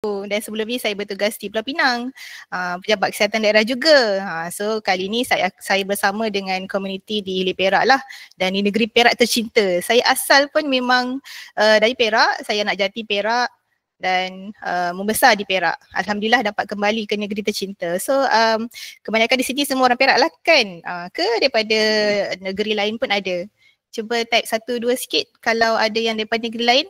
dan sebelum ni saya bertugas di Pulau Pinang, pejabat kesihatan daerah juga. So kali ni saya bersama dengan komuniti di Hilir Perak lah, dan di negeri Perak tercinta. Saya asal pun memang dari Perak, saya nak jati Perak dan membesar di Perak. Alhamdulillah dapat kembali ke negeri tercinta. So kebanyakan di sini semua orang Perak lah kan, ke daripada negeri lain pun ada. Cuba type 1, 2 sikit kalau ada yang daripada negeri lain.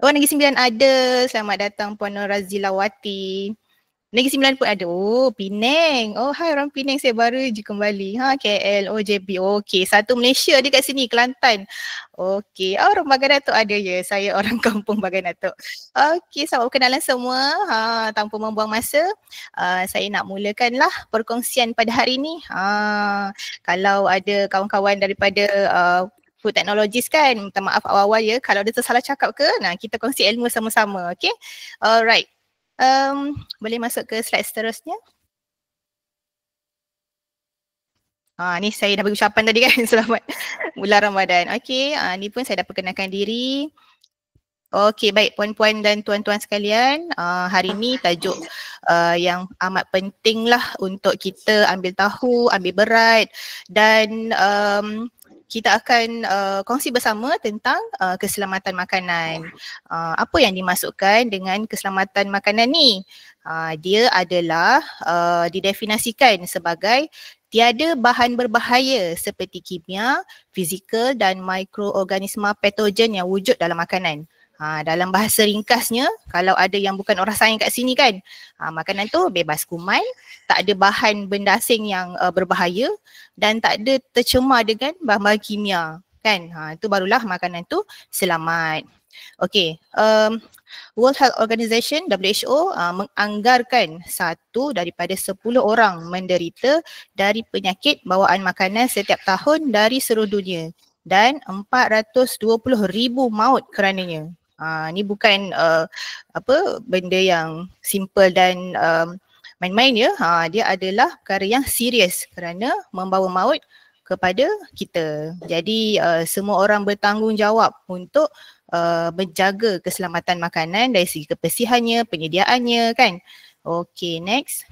Oh, Negeri Sembilan ada. Selamat datang Puan Nur Razilawati. Negeri Sembilan pun ada. Oh, Penang. Oh, hai orang Penang, saya baru je kembali. KL, JB. Okey, satu Malaysia dia kat sini, Kelantan. Okey, orang Bagan Datuk ada ya. Saya orang kampung Bagan Datuk. Okey, selamat berkenalan semua. Tanpa membuang masa, saya nak mulakanlah perkongsian pada hari ini. Kalau ada kawan-kawan daripada food technologies kan, minta maaf awal-awal ya kalau ada tersalah cakap ke. Nah, kita kongsi ilmu sama-sama. Okay, alright. Boleh masuk ke slide seterusnya. Ni saya dah bagi ucapan tadi kan. Selamat bulan Ramadan. Okay, ni pun saya dah perkenalkan diri. Okey, baik puan-puan dan tuan-tuan sekalian, hari ini tajuk yang amat penting lah untuk kita ambil tahu, ambil berat, dan kita akan kongsi bersama tentang keselamatan makanan. Apa yang dimasukkan dengan keselamatan makanan ni? Dia adalah didefinisikan sebagai tiada bahan berbahaya seperti kimia, fizikal dan mikroorganisma patogen yang wujud dalam makanan. Dalam bahasa ringkasnya, kalau ada yang bukan orang sains kat sini kan, makanan tu bebas kuman, tak ada bahan benda asing yang berbahaya dan tak ada tercemar dengan bahan-bahan kimia kan. Itu barulah makanan tu selamat. Okey, World Health Organization WHO menganggarkan 1 daripada 10 orang menderita dari penyakit bawaan makanan setiap tahun dari seluruh dunia dan 420,000 maut kerananya. Ni bukan benda yang simple dan main-main ya. Dia adalah perkara yang serius kerana membawa maut kepada kita. Jadi semua orang bertanggungjawab untuk menjaga keselamatan makanan dari segi kebersihannya, penyediaannya kan. Okay, next.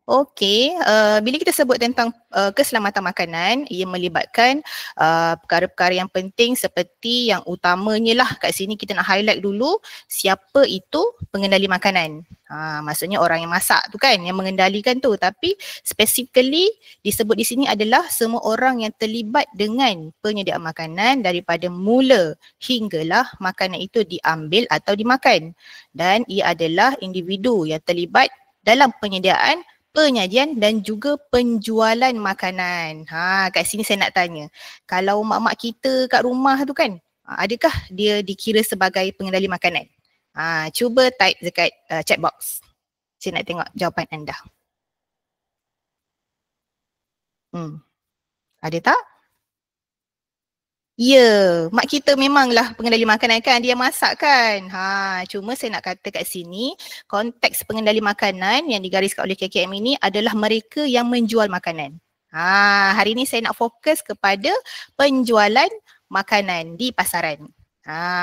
Okey, bila kita sebut tentang keselamatan makanan, ia melibatkan perkara-perkara yang penting seperti yang utamanya lah kat sini kita nak highlight dulu, siapa itu pengendali makanan. Maksudnya orang yang masak tu kan, yang mengendalikan tu, tapi specifically disebut di sini adalah semua orang yang terlibat dengan penyediaan makanan daripada mula hinggalah makanan itu diambil atau dimakan. Dan ia adalah individu yang terlibat dalam penyediaan, penyajian dan juga penjualan makanan. Kat sini saya nak tanya, kalau mak-mak kita kat rumah tu kan, adakah dia dikira sebagai pengendali makanan? Cuba type dekat chat box. Saya nak tengok jawapan anda. Ada tak? Ya, mak kita memanglah pengendali makanan kan, dia masak kan. Cuma saya nak kata kat sini, konteks pengendali makanan yang digariskan oleh KKM ini adalah mereka yang menjual makanan. Hari ini saya nak fokus kepada penjualan makanan di pasaran.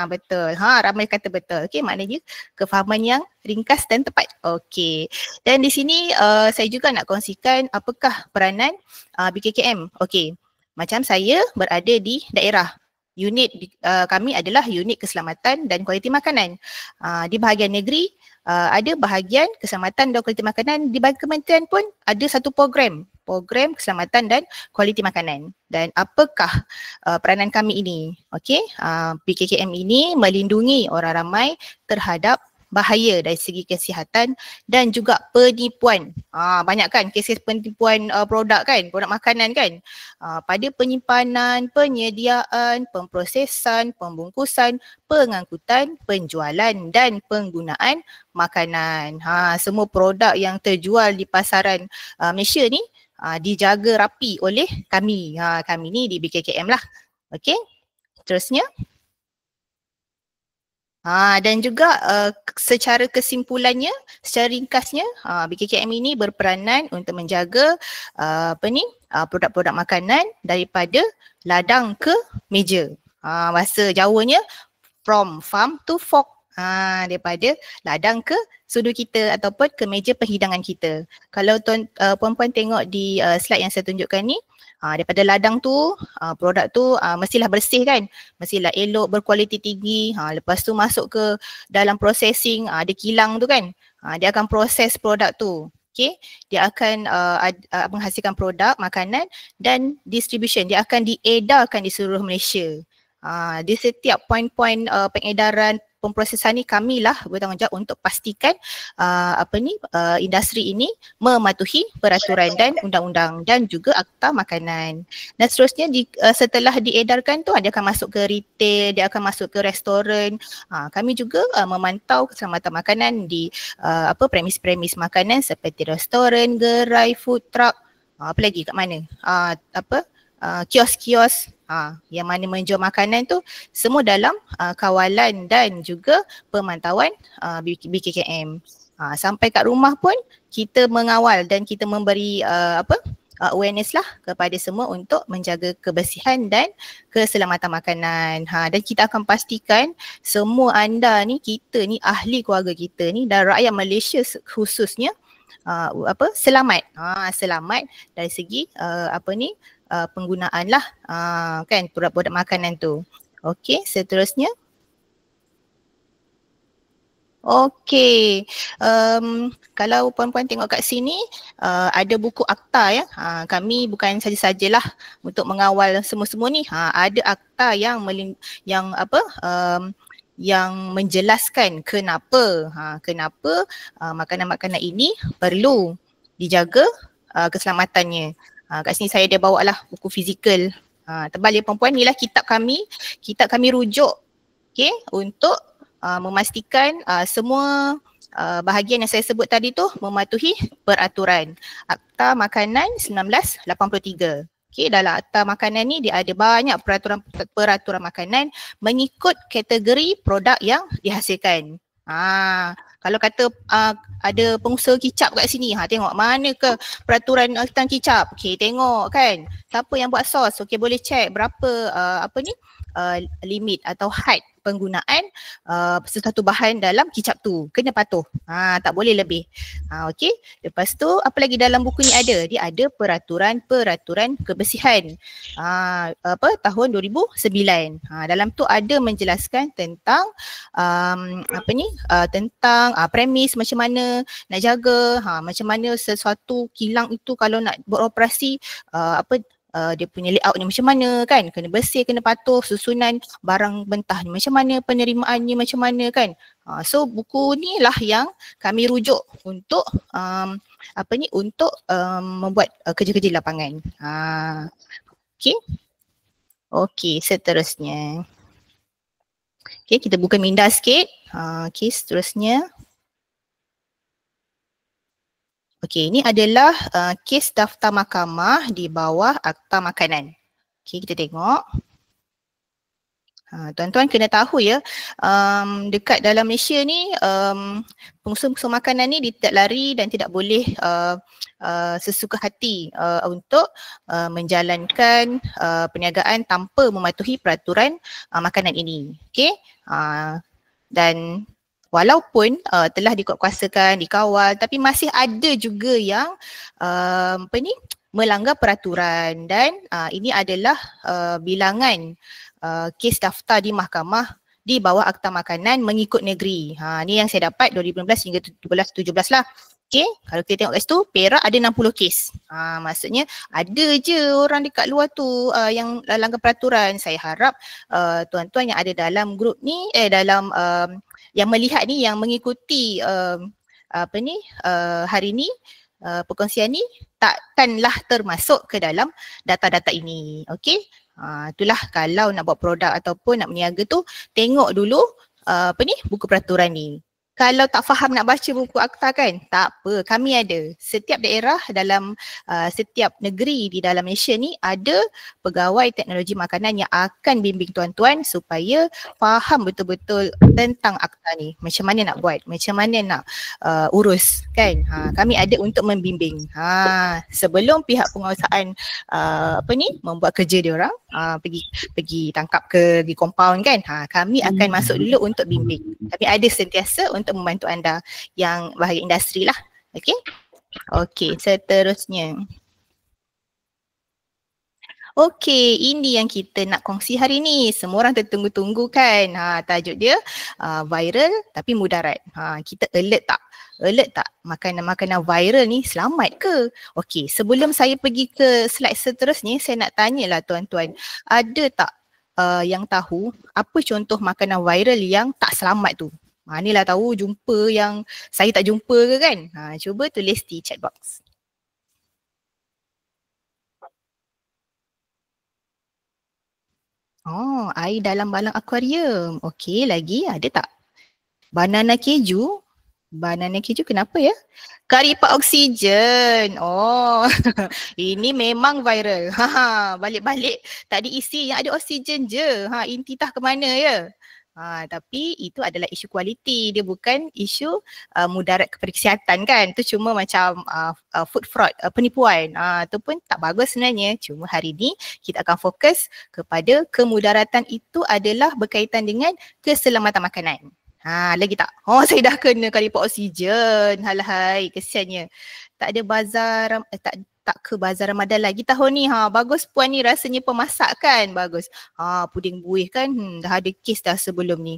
Betul. Ramai kata betul. Okey, maknanya kefahaman yang ringkas dan tepat. Okey. Dan di sini saya juga nak kongsikan apakah peranan BKKM. Okey. Macam saya berada di daerah, unit kami adalah unit keselamatan dan kualiti makanan. Di bahagian negeri ada bahagian keselamatan dan kualiti makanan. Di bahagian kementerian pun ada satu program keselamatan dan kualiti makanan. Dan apakah peranan kami ini? Okey, PKKM ini melindungi orang ramai terhadap bahaya dari segi kesihatan dan juga penipuan. Banyak kan kes penipuan produk kan, produk makanan kan. Pada penyimpanan, penyediaan, pemprosesan, pembungkusan, pengangkutan, penjualan dan penggunaan makanan. Semua produk yang terjual di pasaran Malaysia ni dijaga rapi oleh kami. Kami ni di BKKM lah. Okey. Terusnya. Dan juga secara kesimpulannya, secara ringkasnya, BKKM ini berperanan untuk menjaga produk-produk makanan daripada ladang ke meja. Bahasa Jawanya, from farm to fork. Daripada ladang ke sudu kita ataupun ke meja perhidangan kita. Kalau puan-puan tengok di slide yang saya tunjukkan ni, daripada ladang tu, produk tu mestilah bersih kan, mestilah elok, berkualiti tinggi. Lepas tu masuk ke dalam processing, ada kilang tu kan, dia akan proses produk tu. Okay, dia akan menghasilkan produk makanan dan distribution, dia akan diedarkan di seluruh Malaysia. Di setiap poin-poin pengedaran pemprosesan ni kamilah bertanggungjawab untuk pastikan industri ini mematuhi peraturan dan undang-undang dan juga akta makanan. Dan seterusnya setelah diedarkan tu dia akan masuk ke retail, dia akan masuk ke restoran. Kami juga memantau keselamatan makanan di premis-premis makanan seperti restoran, gerai, food truck, apa lagi kat mana? Kios-kios yang mana menjual makanan tu semua dalam kawalan dan juga pemantauan BKKM. Sampai kat rumah pun kita mengawal dan kita memberi awareness lah kepada semua untuk menjaga kebersihan dan keselamatan makanan. Dan kita akan pastikan semua anda ni, kita ni, ahli keluarga kita ni dan rakyat Malaysia khususnya selamat. Selamat dari segi penggunaan lah kan produk-produk makanan tu. Okey, seterusnya. Okey, kalau puan-puan tengok kat sini ada buku akta ya. Kami bukan saja-sajalah untuk mengawal semua-semua ni. Ada akta yang menjelaskan kenapa makanan-makanan ini perlu dijaga keselamatannya. Kat sini saya ada bawa lah buku fizikal. Tebal ya perempuan, inilah kitab kami rujuk, okay, untuk memastikan semua bahagian yang saya sebut tadi tu mematuhi peraturan Akta Makanan 1983. Okay, dalam Akta Makanan ni dia ada banyak peraturan makanan mengikut kategori produk yang dihasilkan. Kalau kata ada pengusaha kicap kat sini, tengok mana ke peraturan tentang kicap. Okey, tengok kan siapa yang buat sos. Okey, boleh check berapa limit atau had penggunaan sesuatu bahan dalam kicap tu. Kena patuh. Tak boleh lebih. Okey. Lepas tu apa lagi dalam buku ni ada? Dia ada peraturan kebersihan. Tahun 2009. Dalam tu ada menjelaskan tentang tentang premis macam mana nak jaga, macam mana sesuatu kilang itu kalau nak beroperasi dia punya layout ni macam mana kan, kena bersih, kena patuh, susunan barang mentah ni macam mana, penerimaannya macam mana kan. So buku ni lah yang kami rujuk untuk membuat kerja-kerja di lapangan. Okey, seterusnya. Okey, kita buka minda sikit. Okey, seterusnya. Okey, ini adalah kes daftar mahkamah di bawah Akta Makanan. Okey, kita tengok. Tuan-tuan kena tahu ya, dekat dalam Malaysia ni pengusaha-pengusaha makanan ni dia tidak lari dan tidak boleh sesuka hati untuk menjalankan perniagaan tanpa mematuhi peraturan makanan ini. Okey, dan walaupun telah dikuatkuasakan, dikawal, tapi masih ada juga yang melanggar peraturan dan ini adalah bilangan kes daftar di mahkamah di bawah Akta Makanan mengikut negeri. Ni yang saya dapat 2015 hingga 17 lah. Okay, kalau kita tengok kat situ, Perak ada 60 kes. Maksudnya ada je orang dekat luar tu yang langgar peraturan. Saya harap tuan-tuan yang ada dalam grup ni, yang melihat ni, yang mengikuti hari ni, perkongsian ni takkanlah termasuk ke dalam data-data ini. Okey, itulah kalau nak buat produk ataupun nak berniaga tu, tengok dulu buku peraturan ni. Kalau tak faham nak baca buku akta kan, tak apa, kami ada. Setiap daerah dalam setiap negeri di dalam Malaysia ni ada pegawai teknologi makanan yang akan bimbing tuan-tuan supaya faham betul-betul tentang akta ni. Macam mana nak buat, macam mana nak urus kan. Kami ada untuk membimbing. Sebelum pihak penguasaan membuat kerja dia orang, pergi tangkap ke di compound kan. Kami akan masuk dulu untuk bimbing. Kami ada sentiasa untuk membantu anda yang bahagian industri lah. Okey. Okey, seterusnya. Okey, ini yang kita nak kongsi hari ni. Semua orang tertunggu-tunggu kan. Tajuk dia viral tapi mudarat. Kita alert tak? Alert tak? Makanan-makanan viral ni selamat ke? Okey, sebelum saya pergi ke slide seterusnya, saya nak tanyalah tuan-tuan. Ada tak yang tahu apa contoh makanan viral yang tak selamat tu? Manalah tahu jumpa yang saya tak jumpa ke kan? Cuba tulis di chat box. Oh, air dalam balang akuarium. Okey, lagi ada tak? Banana keju. Banana keju kenapa ya? Kari pak oksigen. Oh, ini memang viral. Balik-balik tak diisi yang ada oksigen je. Intitah ke mana ya? Tapi itu adalah isu kualiti, dia bukan isu mudarat kepada kesihatan kan. Itu cuma macam food fraud, penipuan. Itu pun tak bagus sebenarnya. Cuma hari ni kita akan fokus kepada kemudaratan itu adalah berkaitan dengan keselamatan makanan. Lagi tak? Oh, saya dah kena kali pak oksigen. Halahai, kesiannya. Tak ada bazar, tak ke bazar Ramadan lagi tahun ni. Bagus puan ni rasanya pemasak kan. Bagus. Puding buih kan. Dah ada kes dah sebelum ni.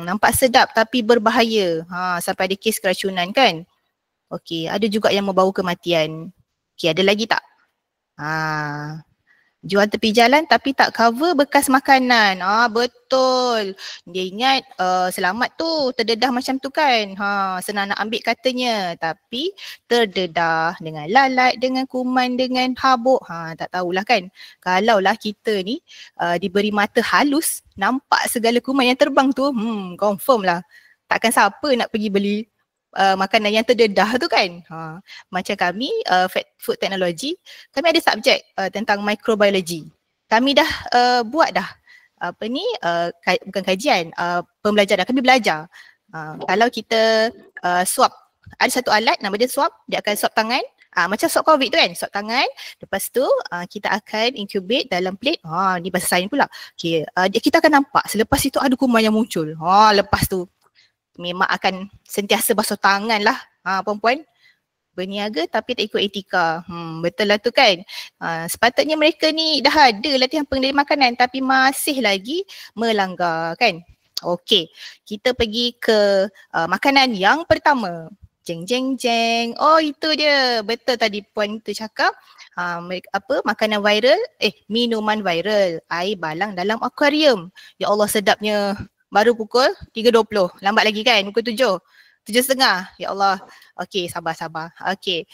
Nampak sedap tapi berbahaya. Sampai ada kes keracunan kan. Okey, ada juga yang membawa kematian. Okey, ada lagi tak? Jual tepi jalan tapi tak cover bekas makanan. Betul. Dia ingat selamat tu terdedah macam tu kan. Senang nak ambil katanya. Tapi terdedah dengan lalat, dengan kuman, dengan habuk. Tak tahulah kan. Kalaulah kita ni diberi mata halus, nampak segala kuman yang terbang tu, confirm lah. Takkan siapa nak pergi beli makanan yang terdedah tu kan. Macam kami food technology, kami ada subjek tentang microbiology. Kami dah buat dah bukan kajian, pembelajaran. Kami belajar kalau kita swab, ada satu alat nama dia swab, dia akan swab tangan. Macam swab COVID tu kan, swab tangan. Lepas tu kita akan incubate dalam plate. Ni bahasa sains pula. Okay, kita akan nampak selepas itu ada kuman yang muncul. Lepas tu memang akan sentiasa basuh tangan lah perempuan. Berniaga tapi tak ikut etika. Betul lah tu kan. Sepatutnya mereka ni dah ada latihan pengendali makanan tapi masih lagi melanggar kan. Okey, kita pergi ke makanan yang pertama. Jeng jeng jeng. Oh, itu dia. Betul tadi puan tu cakap. Makanan viral, minuman viral. Air balang dalam akuarium. Ya Allah, sedapnya. Baru pukul 3.20. Lambat lagi kan? Pukul 7. 7.30. Ya Allah. Okey, sabar. Okey.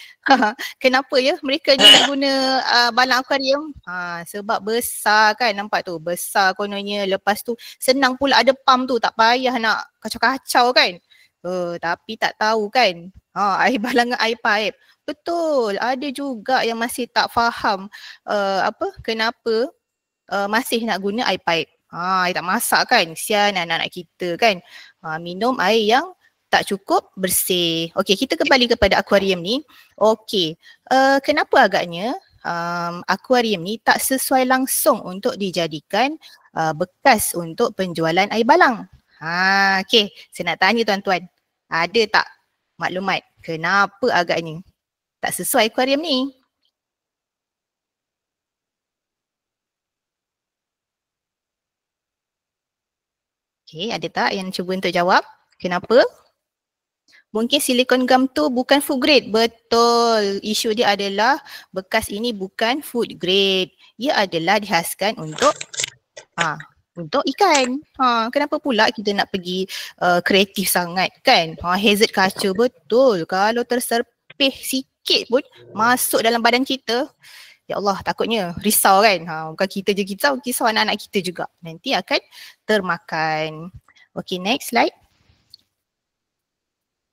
Kenapa ya mereka ni guna balang akuarium? Sebab besar kan, nampak tu. Besar kononnya. Lepas tu senang pula ada pump tu. Tak payah nak kacau-kacau kan. Tapi tak tahu kan. Air balang air pipe. Betul. Ada juga yang masih tak faham kenapa masih nak guna air pipe. Dia tak masak kan, kesian anak-anak kita kan. Minum air yang tak cukup bersih. Okey, kita kembali kepada akuarium ni. Okey, kenapa agaknya akuarium ni tak sesuai langsung untuk dijadikan bekas untuk penjualan air balang? Okey, saya nak tanya tuan-tuan, ada tak maklumat kenapa agaknya tak sesuai akuarium ni? Okay, ada tak yang cuba untuk jawab? Kenapa? Mungkin silicon gum tu bukan food grade. Betul. Isu dia adalah bekas ini bukan food grade. Ia adalah dihaskan untuk ikan. Kenapa pula kita nak pergi kreatif sangat kan? Hazard kaca betul. Kalau terserpih sikit pun masuk dalam badan kita, ya Allah, takutnya risau kan. Bukan kita je kisau anak-anak kita juga. Nanti akan termakan. Okay, next slide.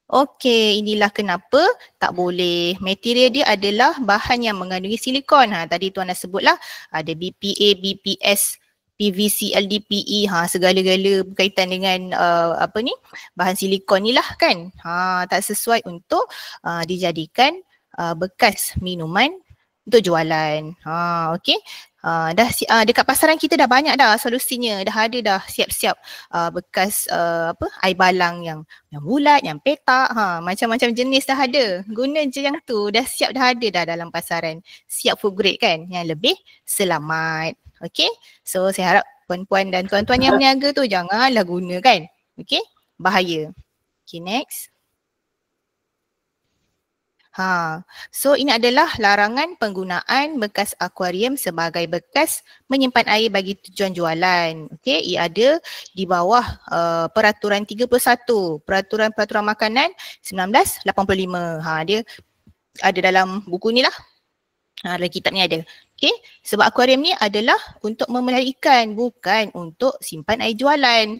Okey, inilah kenapa tak boleh. Material dia adalah bahan yang mengandungi silikon. Tadi tuan dah sebutlah ada BPA, BPS, PVC, LDPE, segala-gala berkaitan dengan bahan silikon ni lah kan. Tak sesuai untuk dijadikan bekas minuman untuk jualan. Okey. Dekat pasaran kita dah banyak dah solusinya, dah ada dah siap-siap bekas air balang yang bulat, yang petak, macam-macam jenis dah ada. Guna je yang tu, dah siap dah ada dah dalam pasaran. Siap food grade kan, yang lebih selamat. Okay, so saya harap puan-puan dan tuan-tuan yang berniaga tu janganlah guna kan. Okay, bahaya. Okay, next. So ini adalah larangan penggunaan bekas akuarium sebagai bekas menyimpan air bagi tujuan jualan. Okey, ia ada di bawah peraturan 31, peraturan makanan 1985. Dia ada dalam buku ni lah. Dalam kitab ni ada. Okay, sebab akuarium ni adalah untuk memelihara ikan, bukan untuk simpan air jualan.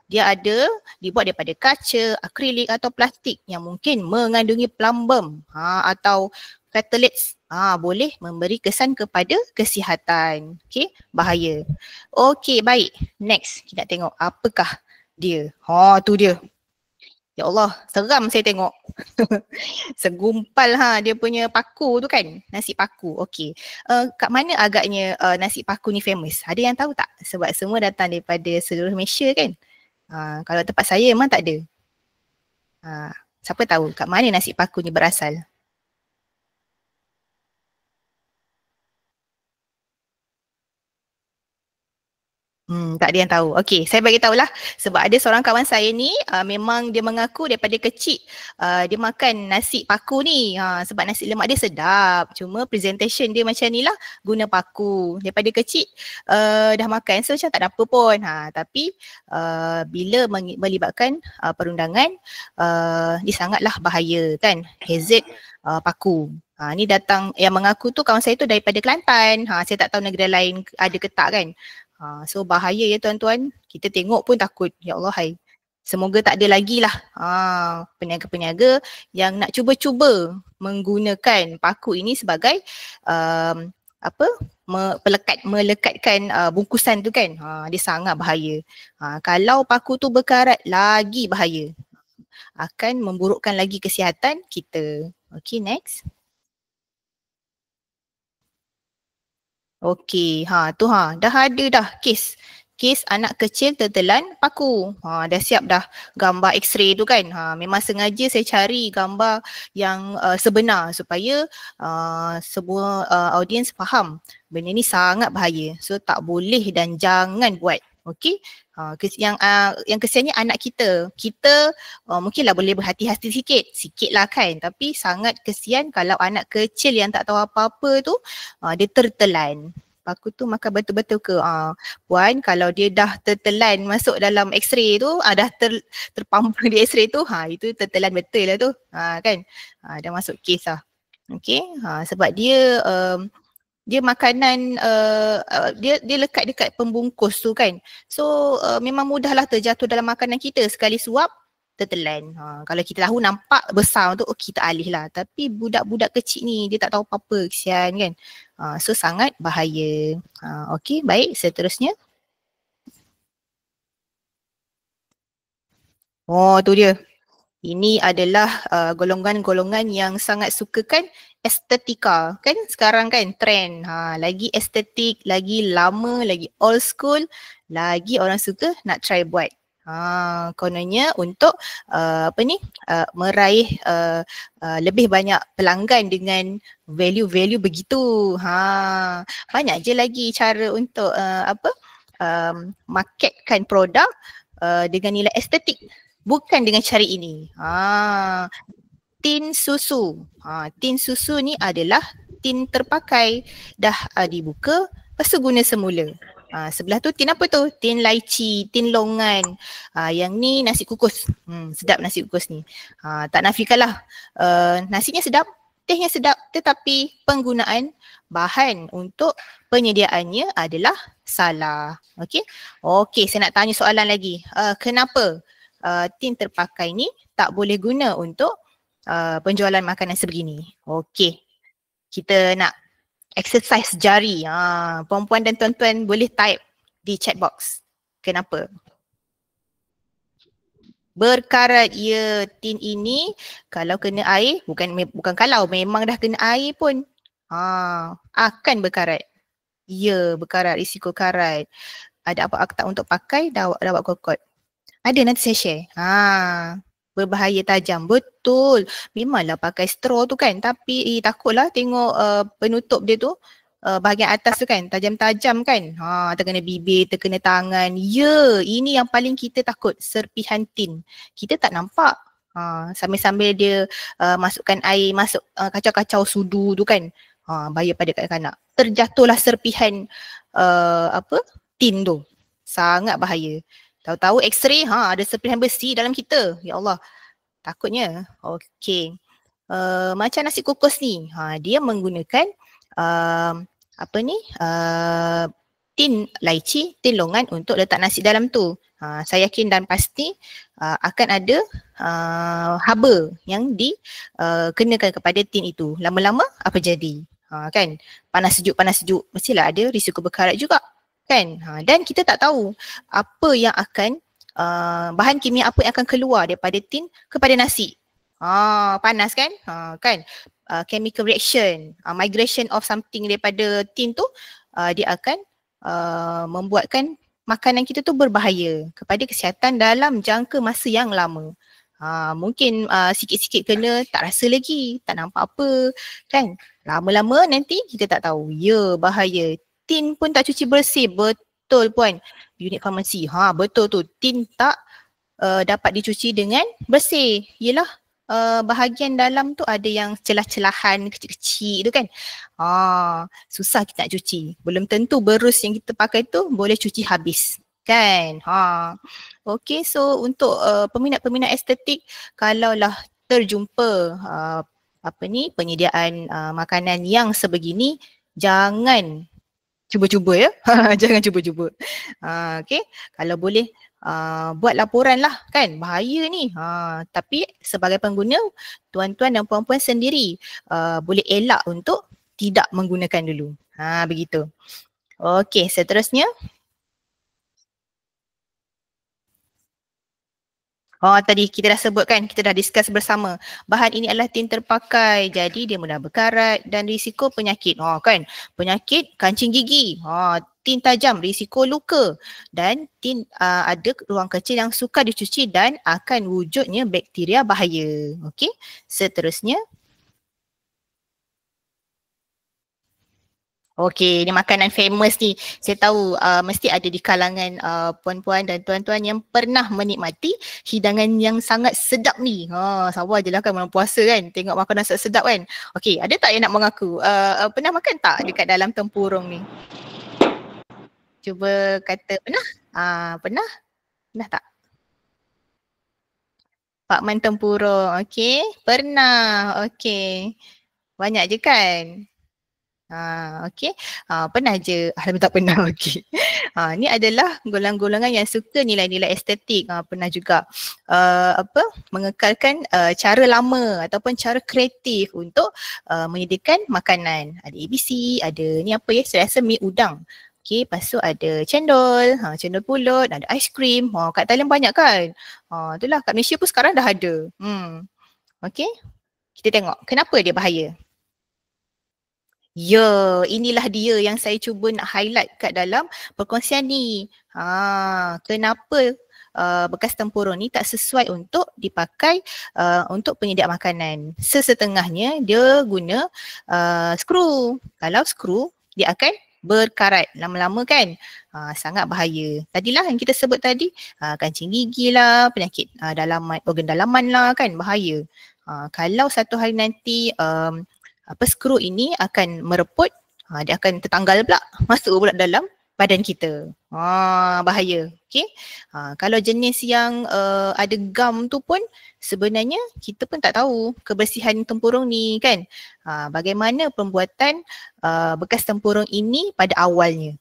Dia ada dibuat daripada kaca, akrilik atau plastik yang mungkin mengandungi plumbum atau phthalates. Boleh memberi kesan kepada kesihatan. Okay, bahaya. Okay, baik. Next, kita nak tengok apakah dia. Tu dia. Ya Allah, seram saya tengok. Segumpal dia punya paku tu kan. Nasi paku. Okey. Kat mana agaknya nasi paku ni famous? Ada yang tahu tak? Sebab semua datang daripada seluruh Malaysia kan. Kalau tempat saya memang tak ada. Siapa tahu kat mana nasi paku ni berasal? Tak ada yang tahu. Okey, saya bagi tahulah sebab ada seorang kawan saya ni memang dia mengaku daripada kecil dia makan nasi paku ni sebab nasi lemak dia sedap. Cuma presentation dia macam ni lah, guna paku. Daripada kecil dah makan, so macam tak ada apa pun. Tapi bila melibatkan perundangan dia sangatlah bahaya kan, hazard paku. Ni datang yang mengaku tu kawan saya tu daripada Kelantan. Saya tak tahu negara lain ada ke tak kan. So bahaya ya tuan-tuan. Kita tengok pun takut. Ya Allah hai. Semoga tak ada lagi lah peniaga-peniaga yang nak cuba-cuba menggunakan paku ini sebagai melekatkan bungkusan tu kan. Dia sangat bahaya. Kalau paku tu berkarat, lagi bahaya. Akan memburukkan lagi kesihatan kita. Okay, next. Okey, dah ada dah kes anak kecil tertelan paku. Dah siap dah gambar X-ray tu kan. Memang sengaja saya cari gambar yang sebenar supaya semua audiens faham benda ni sangat bahaya. So tak boleh dan jangan buat. Okey. Yang kesiannya anak kita. Kita mungkinlah boleh berhati-hati sikit lah kan. Tapi sangat kesian kalau anak kecil yang tak tahu apa-apa tu dia tertelan. Paku tu makan betul-betul ke? Puan, kalau dia dah tertelan masuk dalam X-ray tu, dah terpampang di X-ray tu, itu tertelan betul lah tu. Kan? Dah masuk kes lah. Okay. Sebab dia dia makanan dia lekat dekat pembungkus tu kan. So memang mudahlah terjatuh dalam makanan kita. Sekali suap tertelan. Kalau kita tahu nampak besar tu kita alih lah. Tapi budak-budak kecil ni dia tak tahu apa-apa, kesian kan. So sangat bahaya. Okey, baik, seterusnya. Tu dia. Ini adalah golongan-golongan yang sangat sukakan estetika kan sekarang kan trend. Lagi estetik, lagi lama, lagi old school, lagi orang suka nak try buat. Kononnya untuk meraih lebih banyak pelanggan dengan value-value begitu. Banyak je lagi cara untuk marketkan produk dengan nilai estetik. Bukan dengan cara ini. Tin susu. Tin susu ni adalah tin terpakai. Dah dibuka, lepas tu guna semula. Sebelah tu tin apa tu? Tin laici, tin longan. Yang ni nasi kukus. Sedap nasi kukus ni. Tak nafikanlah. Nasinya sedap, tehnya sedap, tetapi penggunaan bahan untuk penyediaannya adalah salah. Okey, saya nak tanya soalan lagi. Kenapa tin terpakai ni tak boleh guna untuk penjualan makanan sebegini. Okey. Kita nak exercise jari. Puan-puan dan tuan-tuan boleh type di chat box. Kenapa? Berkarat, ya, tin ini kalau kena air, bukan kalau, memang dah kena air pun akan berkarat. Ya, berkarat, risiko karat. Ada apa akta untuk pakai, dah buat kokot. Ada, nanti saya share. Berbahaya tajam. Betul. Memanglah pakai straw tu kan, tapi takutlah tengok penutup dia tu, bahagian atas tu kan, tajam-tajam kan. Terkena bibir, terkena tangan. Ya, ini yang paling kita takut, serpihan tin. Kita tak nampak. Sambil-sambil dia masukkan air, masuk kacau-kacau sudu tu kan. Bahaya pada kanak-kanak. Terjatuhlah serpihan tin tu. Sangat bahaya. Tahu-tahu x-ray, ada serpihan besi dalam kita. Ya Allah, takutnya. Okey. Macam nasi kukus ni, dia menggunakan tin laici, tin longan untuk letak nasi dalam tu. Saya yakin dan pasti akan ada haba yang dikenakan kepada tin itu. Lama-lama apa jadi? Kan? Panas sejuk, mestilah ada risiko berkarat juga. Kan? Dan kita tak tahu apa yang akan bahan kimia apa yang akan keluar daripada tin kepada nasi. Panas kan? Kan? Chemical reaction, migration of something daripada tin tu, dia akan membuatkan makanan kita tu berbahaya kepada kesihatan dalam jangka masa yang lama. Mungkin sikit-sikit kena tak rasa lagi, tak nampak apa kan. Lama-lama nanti kita tak tahu. Ya, bahaya. Tin pun tak cuci bersih. Betul puan. Unit farmasi. Betul tu. Tin tak dapat dicuci dengan bersih. Yelah, bahagian dalam tu ada yang celah-celahan kecil-kecil tu kan. Susah kita nak cuci. Belum tentu berus yang kita pakai tu boleh cuci habis. Kan? Okay, so untuk peminat-peminat estetik, kalaulah terjumpa penyediaan makanan yang sebegini, jangan cuba-cuba ya. Jangan cuba-cuba. Okay, kalau boleh buat laporan lah kan, bahaya ni. Tapi sebagai pengguna, tuan-tuan dan puan-puan sendiri boleh elak untuk tidak menggunakan dulu. Begitu. Okay, seterusnya. Tadi kita dah sebutkan, kita dah discuss bersama. Bahan ini adalah tin terpakai, jadi dia mudah berkarat dan risiko penyakit. Kan, penyakit kancing gigi, tin tajam, risiko luka, dan tin ada ruang kecil yang sukar dicuci dan akan wujudnya bakteria bahaya. Okey, seterusnya. Okey, ini makanan famous ni. Saya tahu mesti ada di kalangan puan-puan dan tuan-tuan yang pernah menikmati hidangan yang sangat sedap ni. Sabar je lah kan, bulan puasa kan, tengok makanan sedap kan. Okey, ada tak yang nak mengaku? Pernah makan tak dekat dalam tempurung ni? Cuba kata pernah? Pernah? Pernah tak? Pak Man tempurung, okey. Pernah, okey. Banyak je kan? Okey. Pernah je. Alhamdulillah tak pernah. Okey. Ni adalah golongan-golongan yang suka nilai-nilai estetik. Pernah juga mengekalkan cara lama ataupun cara kreatif untuk menyediakan makanan. Ada ABC, ada ni apa ya? Saya rasa mi udang. Okey, lepas tu ada cendol, cendol pulut, ada aiskrim. Kat Thailand banyak kan? Itulah, kat Malaysia pun sekarang dah ada. Okey. Kita tengok kenapa dia bahaya. Ya, inilah dia yang saya cuba nak highlight kat dalam perkongsian ni. Kenapa bekas tempurung ni tak sesuai untuk dipakai untuk penyediaan makanan. Sesetengahnya dia guna skru. Kalau skru, dia akan berkarat lama-lama kan. Sangat bahaya. Tadilah yang kita sebut tadi, kancing gigi lah, penyakit dalaman, organ dalaman lah kan, bahaya. Kalau satu hari nanti skru ini akan mereput, dia akan tertanggal pula, masuk pula dalam badan kita. Bahaya. Okay. Kalau jenis yang ada gam tu pun sebenarnya kita pun tak tahu kebersihan tempurung ni kan. Bagaimana pembuatan bekas tempurung ini pada awalnya.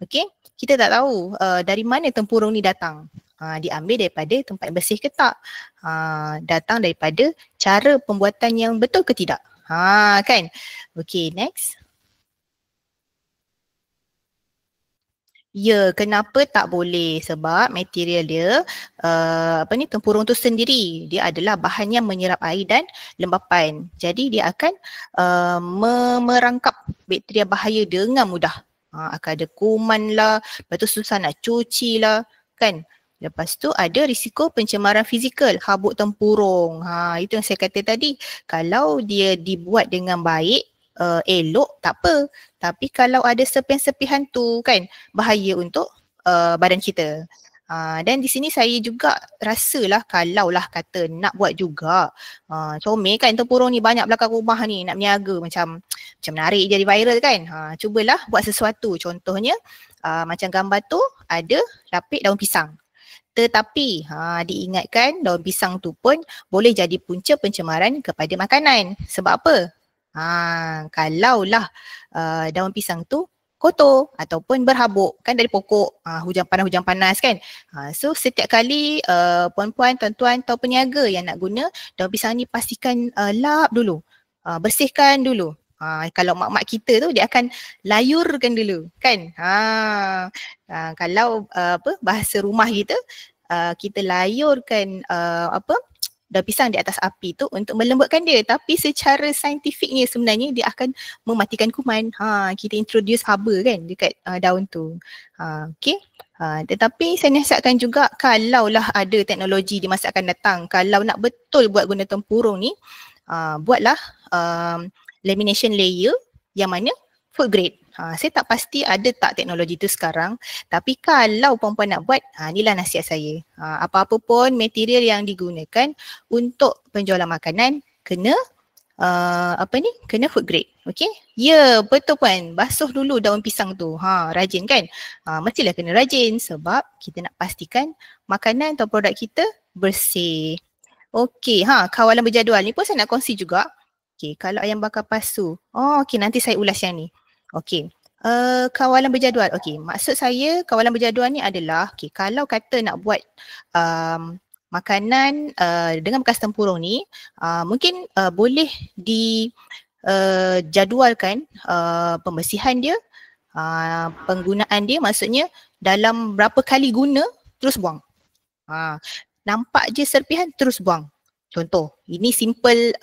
Okay. Kita tak tahu dari mana tempurung ni datang. Diambil daripada tempat yang bersih ke tak? Datang daripada cara pembuatan yang betul ke tidak? Kan? Okay, next. Ya, kenapa tak boleh? Sebab material dia tempurung tu sendiri dia adalah bahan yang menyerap air dan lembapan. Jadi dia akan merangkap bakteria bahaya dengan mudah. Akan ada kuman lah, lepas tu susah nak cuci lah, kan? Lepas tu ada risiko pencemaran fizikal, habuk tempurung. Itu yang saya kata tadi. Kalau dia dibuat dengan baik, elok, tak apa. Tapi kalau ada sepihan-sepihan tu kan bahaya untuk badan kita. Dan di sini saya juga rasalah kalau lah kata nak buat juga. Comel kan tempurung ni banyak belakang rumah ni nak berniaga macam menarik jadi viral kan. Cubalah buat sesuatu. Contohnya macam gambar tu ada lapik daun pisang. Tetapi diingatkan daun pisang tu pun boleh jadi punca pencemaran kepada makanan. Sebab apa? Kalaulah daun pisang tu kotor ataupun berhabuk kan dari pokok, hujan panas kan. So setiap kali puan-puan, tuan-tuan atau peniaga yang nak guna daun pisang ni pastikan lap dulu, bersihkan dulu. Kalau mak-mak kita tu dia akan layurkan dulu kan. Kalau bahasa rumah kita layurkan daun pisang di atas api tu untuk melembutkan dia, tapi secara saintifiknya sebenarnya dia akan mematikan kuman. Kita introduce haba kan dekat daun tu. Okay. Tetapi saya nasihatkan juga kalaulah ada teknologi di masa akan datang, kalau nak betul buat guna tempurung ni, buatlah lamination layer yang mana food grade. Saya tak pasti ada tak teknologi tu sekarang, tapi kalau puan-puan nak buat, inilah nasihat saya. Apa-apa pun material yang digunakan untuk penjualan makanan kena kena food grade. Okey? Ya, betul puan. Basuh dulu daun pisang tu. Rajin kan? Mestilah kena rajin sebab kita nak pastikan makanan atau produk kita bersih. Okey, kawalan berjadual ni pun saya nak kongsi juga. Okey, kalau ayam bakar pasu. Okey, nanti saya ulas yang ni. Okey. Kawalan berjadual. Okey, maksud saya kawalan berjadual ni adalah kalau kata nak buat makanan dengan bekas tempurung ni, mungkin boleh jadualkan pembersihan dia, penggunaan dia, maksudnya dalam berapa kali guna terus buang. Nampak je serpihan terus buang. Contoh, ini simple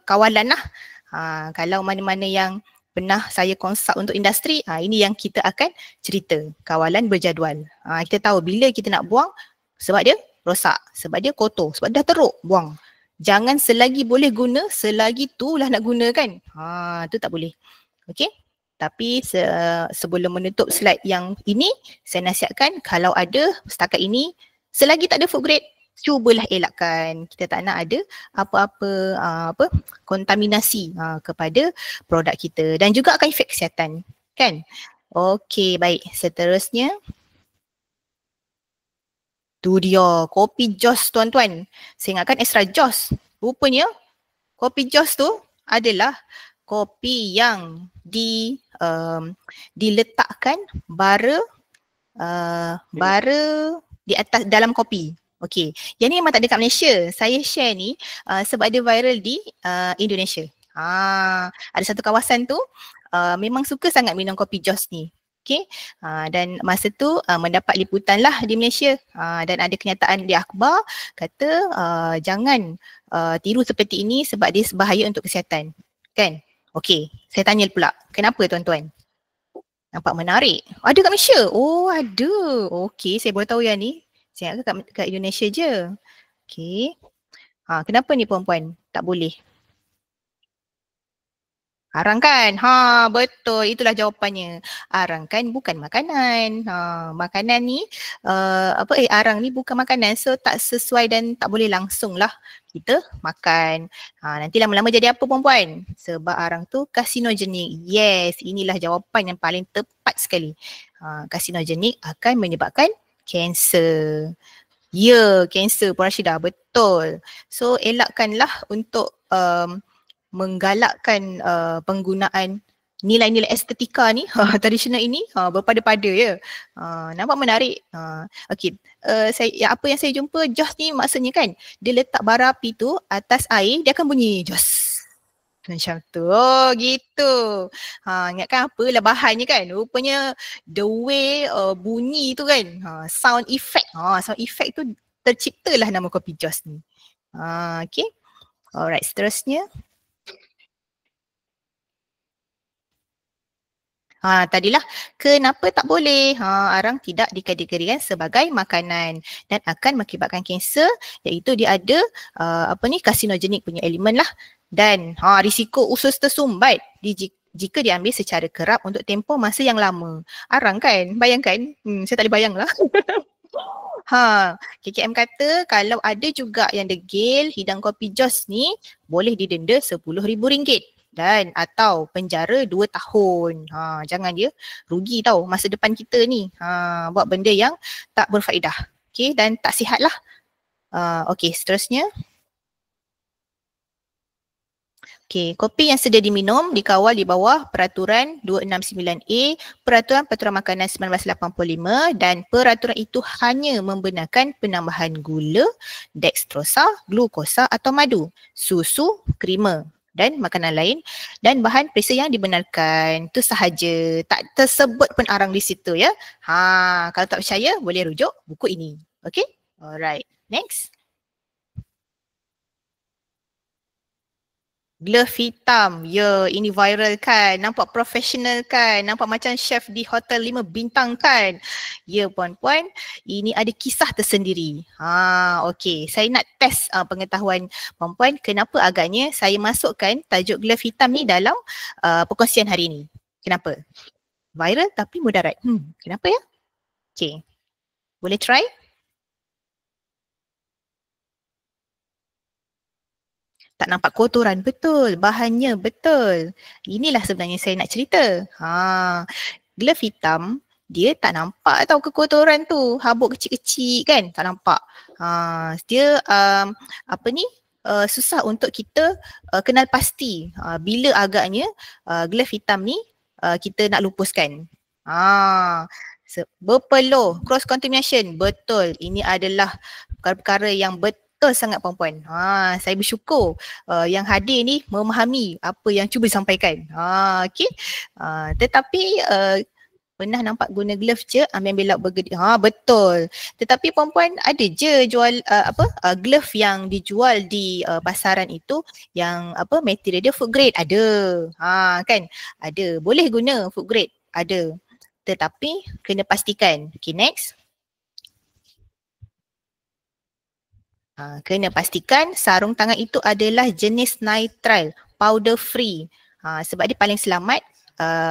kawalan lah. Kalau mana-mana yang pernah saya konsult untuk industri, ini yang kita akan cerita, kawalan berjadual. Kita tahu bila kita nak buang, sebab dia rosak, sebab dia kotor, sebab dah teruk, buang. Jangan selagi boleh guna, selagi tu lah nak guna kan. Tu tak boleh. Okey. Tapi sebelum menutup slide yang ini, saya nasihatkan kalau ada setakat ini, selagi tak ada food grade, cubalah elakkan. Kita tak nak ada apa-apa kontaminasi kepada produk kita dan juga akan efek kesihatan kan. Okey, baik, seterusnya tu dia kopi Joss tuan-tuan. Saya ingatkan extra Joss. Rupanya kopi Joss tu adalah kopi yang diletakkan bara di atas dalam kopi. Okey, yang ni memang tak ada kat Malaysia. Saya share ni sebab dia viral di Indonesia. Ada satu kawasan tu memang suka sangat minum kopi Joss ni. Okey, dan masa tu mendapat liputan lah di Malaysia, dan ada kenyataan di akhbar kata jangan tiru seperti ini sebab dia bahaya untuk kesihatan. Kan? Okey, saya tanya pula, kenapa tuan-tuan? Nampak menarik. Ada kat Malaysia? Oh, ada. Okey, saya baru tahu yang ni. Saya ingat kat Indonesia je. Okey. Kenapa ni puan-puan tak boleh? Arang kan? Betul. Itulah jawapannya. Arang kan bukan makanan. Makanan ni, arang ni bukan makanan. So tak sesuai dan tak boleh langsung lah kita makan. Nanti lama-lama jadi apa puan-puan? Sebab arang tu karsinogenik. Yes, inilah jawapan yang paling tepat sekali. Karsinogenik akan menyebabkan kanser. Ya, kanser Puan Rashidah, betul. So elakkanlah untuk menggalakkan penggunaan nilai-nilai estetika ni tradisional ini berpada-pada ya. Nampak menarik. Okey, apa yang saya jumpa Joss ni maksudnya kan, dia letak bara api tu atas air, dia akan bunyi Joss. Macam tu. Oh gitu. Ingatkan apalah bahannya kan. Rupanya the way bunyi tu kan. Sound effect. Sound effect tu terciptalah nama kopi Joss ni. Okay. Alright, seterusnya. Tadilah kenapa tak boleh? Arang tidak dikategorikan sebagai makanan dan akan mengakibatkan kanser, iaitu dia ada karsinogenik punya elemen lah, dan risiko usus tersumbat jika diambil secara kerap untuk tempoh masa yang lama. Arang kan? Bayangkan. Saya tak boleh bayang lah. KKM kata kalau ada juga yang degil hidang kopi Joss ni, boleh didenda RM10,000 dan atau penjara 2 tahun. Jangan dia rugi tau masa depan kita ni. Buat benda yang tak berfaedah. Okay, dan tak sihat lah. Okay, seterusnya. Okay, kopi yang sedia diminum dikawal di bawah Peraturan 269A, Peraturan Makanan 1985, dan peraturan itu hanya membenarkan penambahan gula, dextrosa, glukosa atau madu, susu, krema dan makanan lain dan bahan perisa yang dibenarkan. Itu sahaja, tak tersebut pun arang di situ ya. Kalau tak percaya boleh rujuk buku ini. Okay, alright, next. Glove hitam. Ya, ini viral kan. Nampak profesional kan. Nampak macam chef di hotel 5 bintang kan. Ya puan-puan, ini ada kisah tersendiri. Okey. Saya nak test pengetahuan puan-puan. Kenapa agaknya saya masukkan tajuk glove hitam ni dalam perkongsian hari ini. Kenapa? Viral tapi mudarat. Kenapa ya? Okey. Boleh try? Tak nampak kotoran, betul. Bahannya betul. Inilah sebenarnya saya nak cerita. Glove hitam, dia tak nampak tau kekotoran tu. Habuk kecil-kecil kan, tak nampak. Dia susah untuk kita kenal pasti bila agaknya glove hitam ni kita nak lupuskan. Berpeluh, cross contamination, betul. Ini adalah perkara-perkara yang betul sangat puan-puan. Saya bersyukur yang hadir ni memahami apa yang cuba disampaikan. Okey. Tetapi pernah nampak guna glove je ambil lauk bergedil. Betul. Tetapi puan-puan ada je jual glove yang dijual di pasaran itu yang material dia food grade, ada. Kan? Ada. Boleh guna food grade, ada. Tetapi kena pastikan. Okay, next. Kena pastikan sarung tangan itu adalah jenis nitrile, powder free. Sebab dia paling selamat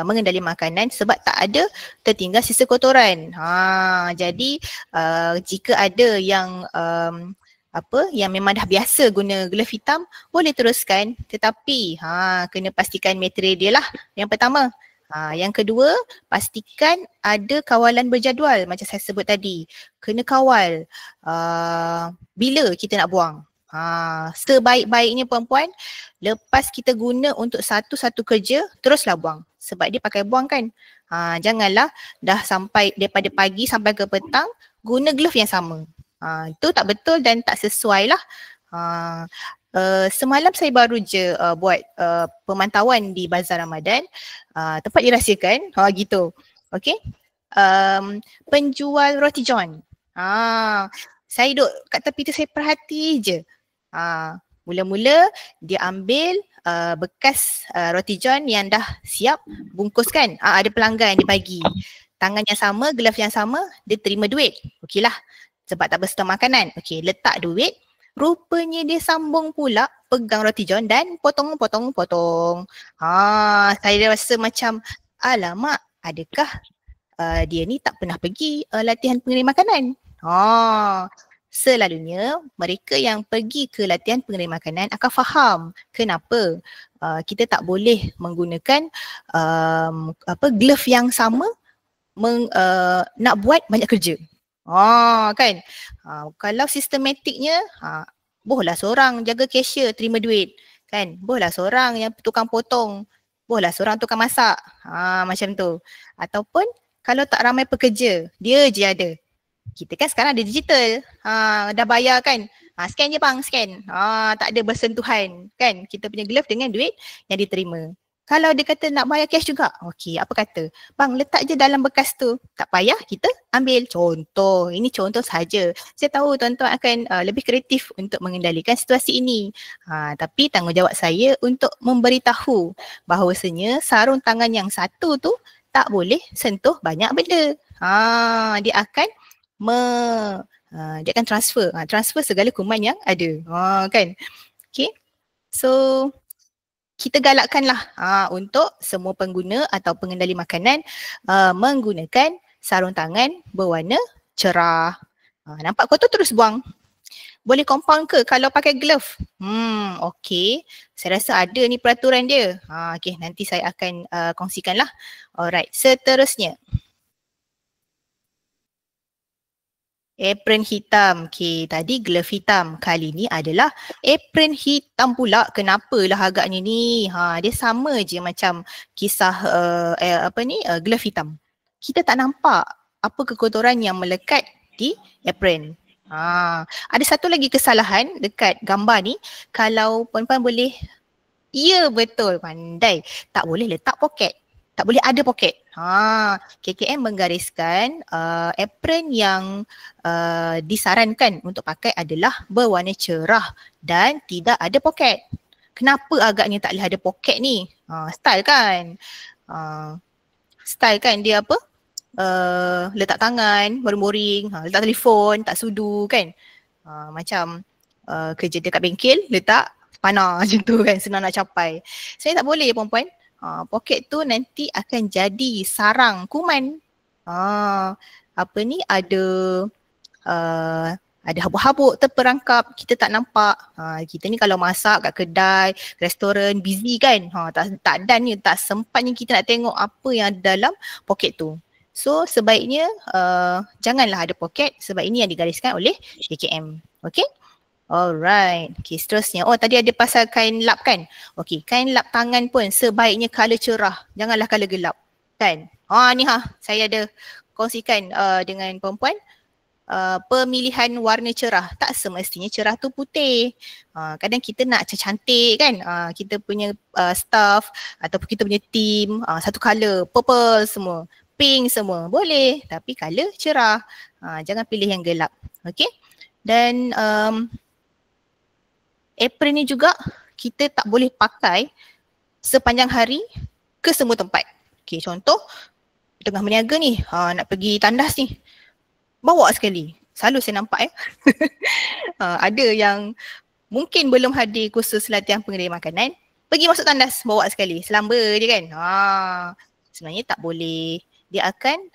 mengendali makanan sebab tak ada tertinggal sisa kotoran. Jadi jika ada yang yang memang dah biasa guna glove hitam, boleh teruskan, tetapi kena pastikan material dia lah yang pertama. Yang kedua, pastikan ada kawalan berjadual macam saya sebut tadi. Kena kawal bila kita nak buang. Sebaik-baiknya puan-puan, lepas kita guna untuk satu-satu kerja, teruslah buang. Sebab dia pakai buang kan. Janganlah dah sampai daripada pagi sampai ke petang guna glove yang sama. Itu tak betul dan tak sesuai lah. Semalam saya baru je buat pemantauan di Bazar Ramadan, tempat dirahsiakan, gitu. Okay. Penjual roti john. Saya duduk kat tepi tu, saya perhati je. Mula-mula dia ambil bekas roti john yang dah siap bungkus kan. Ada pelanggan dia bagi. Tangan yang sama, glove yang sama, dia terima duit. Okey lah. Sebab tak berstok makanan. Okey, letak duit. Rupanya dia sambung pula pegang roti john dan potong. Saya rasa macam, alamak, adakah dia ni tak pernah pergi latihan pengerim makanan? Selalunya mereka yang pergi ke latihan pengerim makanan akan faham kenapa kita tak boleh menggunakan glove yang sama nak buat banyak kerja. Kan. Kalau sistematiknya, bolehlah seorang jaga cashier terima duit kan. Bolehlah seorang yang tukang potong Bolehlah seorang tukang masak. Macam tu. Ataupun kalau tak ramai pekerja, dia je ada. Kita kan sekarang ada digital. Dah bayar kan. Scan je bang, scan. Tak ada bersentuhan kan. Kita punya glove dengan duit yang diterima. Kalau dia kata nak bayar cash juga, okey, apa kata? Bang, letak je dalam bekas tu. Tak payah, kita ambil. Contoh, ini contoh saja. Saya tahu tuan-tuan akan lebih kreatif untuk mengendalikan situasi ini. Tapi tanggungjawab saya untuk memberitahu bahawasanya sarung tangan yang satu tu tak boleh sentuh banyak benda. Dia akan dia akan transfer segala kuman yang ada. Kan? Okay. So, kita galakkanlah untuk semua pengguna atau pengendali makanan menggunakan sarung tangan berwarna cerah. Nampak kotor terus buang. Boleh compound ke kalau pakai glove? Okey. Saya rasa ada ni peraturan dia. Okey, nanti saya akan kongsikanlah. Alright, seterusnya. Apron hitam. Okay, tadi glove hitam. Kali ni adalah apron hitam pula. Kenapalah agaknya ni? Dia sama je macam kisah glove hitam. Kita tak nampak apa kekotoran yang melekat di apron. Ada satu lagi kesalahan dekat gambar ni. Kalau puan-puan boleh, ya betul, pandai. Tak boleh letak poket. Tak boleh ada poket. KKM menggariskan apron yang disarankan untuk pakai adalah berwarna cerah dan tidak ada poket. Kenapa agaknya tak boleh ada poket ni? Style kan? Style kan dia apa? Letak tangan, boring-boring, letak telefon, tak sudu kan? Macam kerja dekat bengkel, letak panah macam tu kan, senang nak capai. Sebenarnya tak boleh puan-puan. Poket tu nanti akan jadi sarang kuman. Ada habuk-habuk terperangkap, kita tak nampak. Kita ni kalau masak kat kedai, restoran, busy kan. Tak dannya, tak sempatnya kita nak tengok apa yang ada dalam poket tu. So sebaiknya janganlah ada poket sebab ini yang digariskan oleh KKM. Okay? Alright. Okay, seterusnya. Tadi ada pasal kain lap kan? Okay, kain lap tangan pun sebaiknya color cerah. Janganlah color gelap. Kan? Ni saya ada kongsikan dengan perempuan. Pemilihan warna cerah. Tak semestinya cerah tu putih. Kadang kita nak cantik kan? Kita punya staff ataupun kita punya team satu color, purple semua, pink semua. Boleh. Tapi color cerah. Jangan pilih yang gelap. Okay? Dan apron ni juga kita tak boleh pakai sepanjang hari ke semua tempat. Okay, contoh tengah berniaga ni, nak pergi tandas ni, bawa sekali. Selalu saya nampak ada yang mungkin belum hadir kursus latihan pengendali makanan, pergi masuk tandas, bawa sekali, selamba je kan. Sebenarnya tak boleh. Dia akan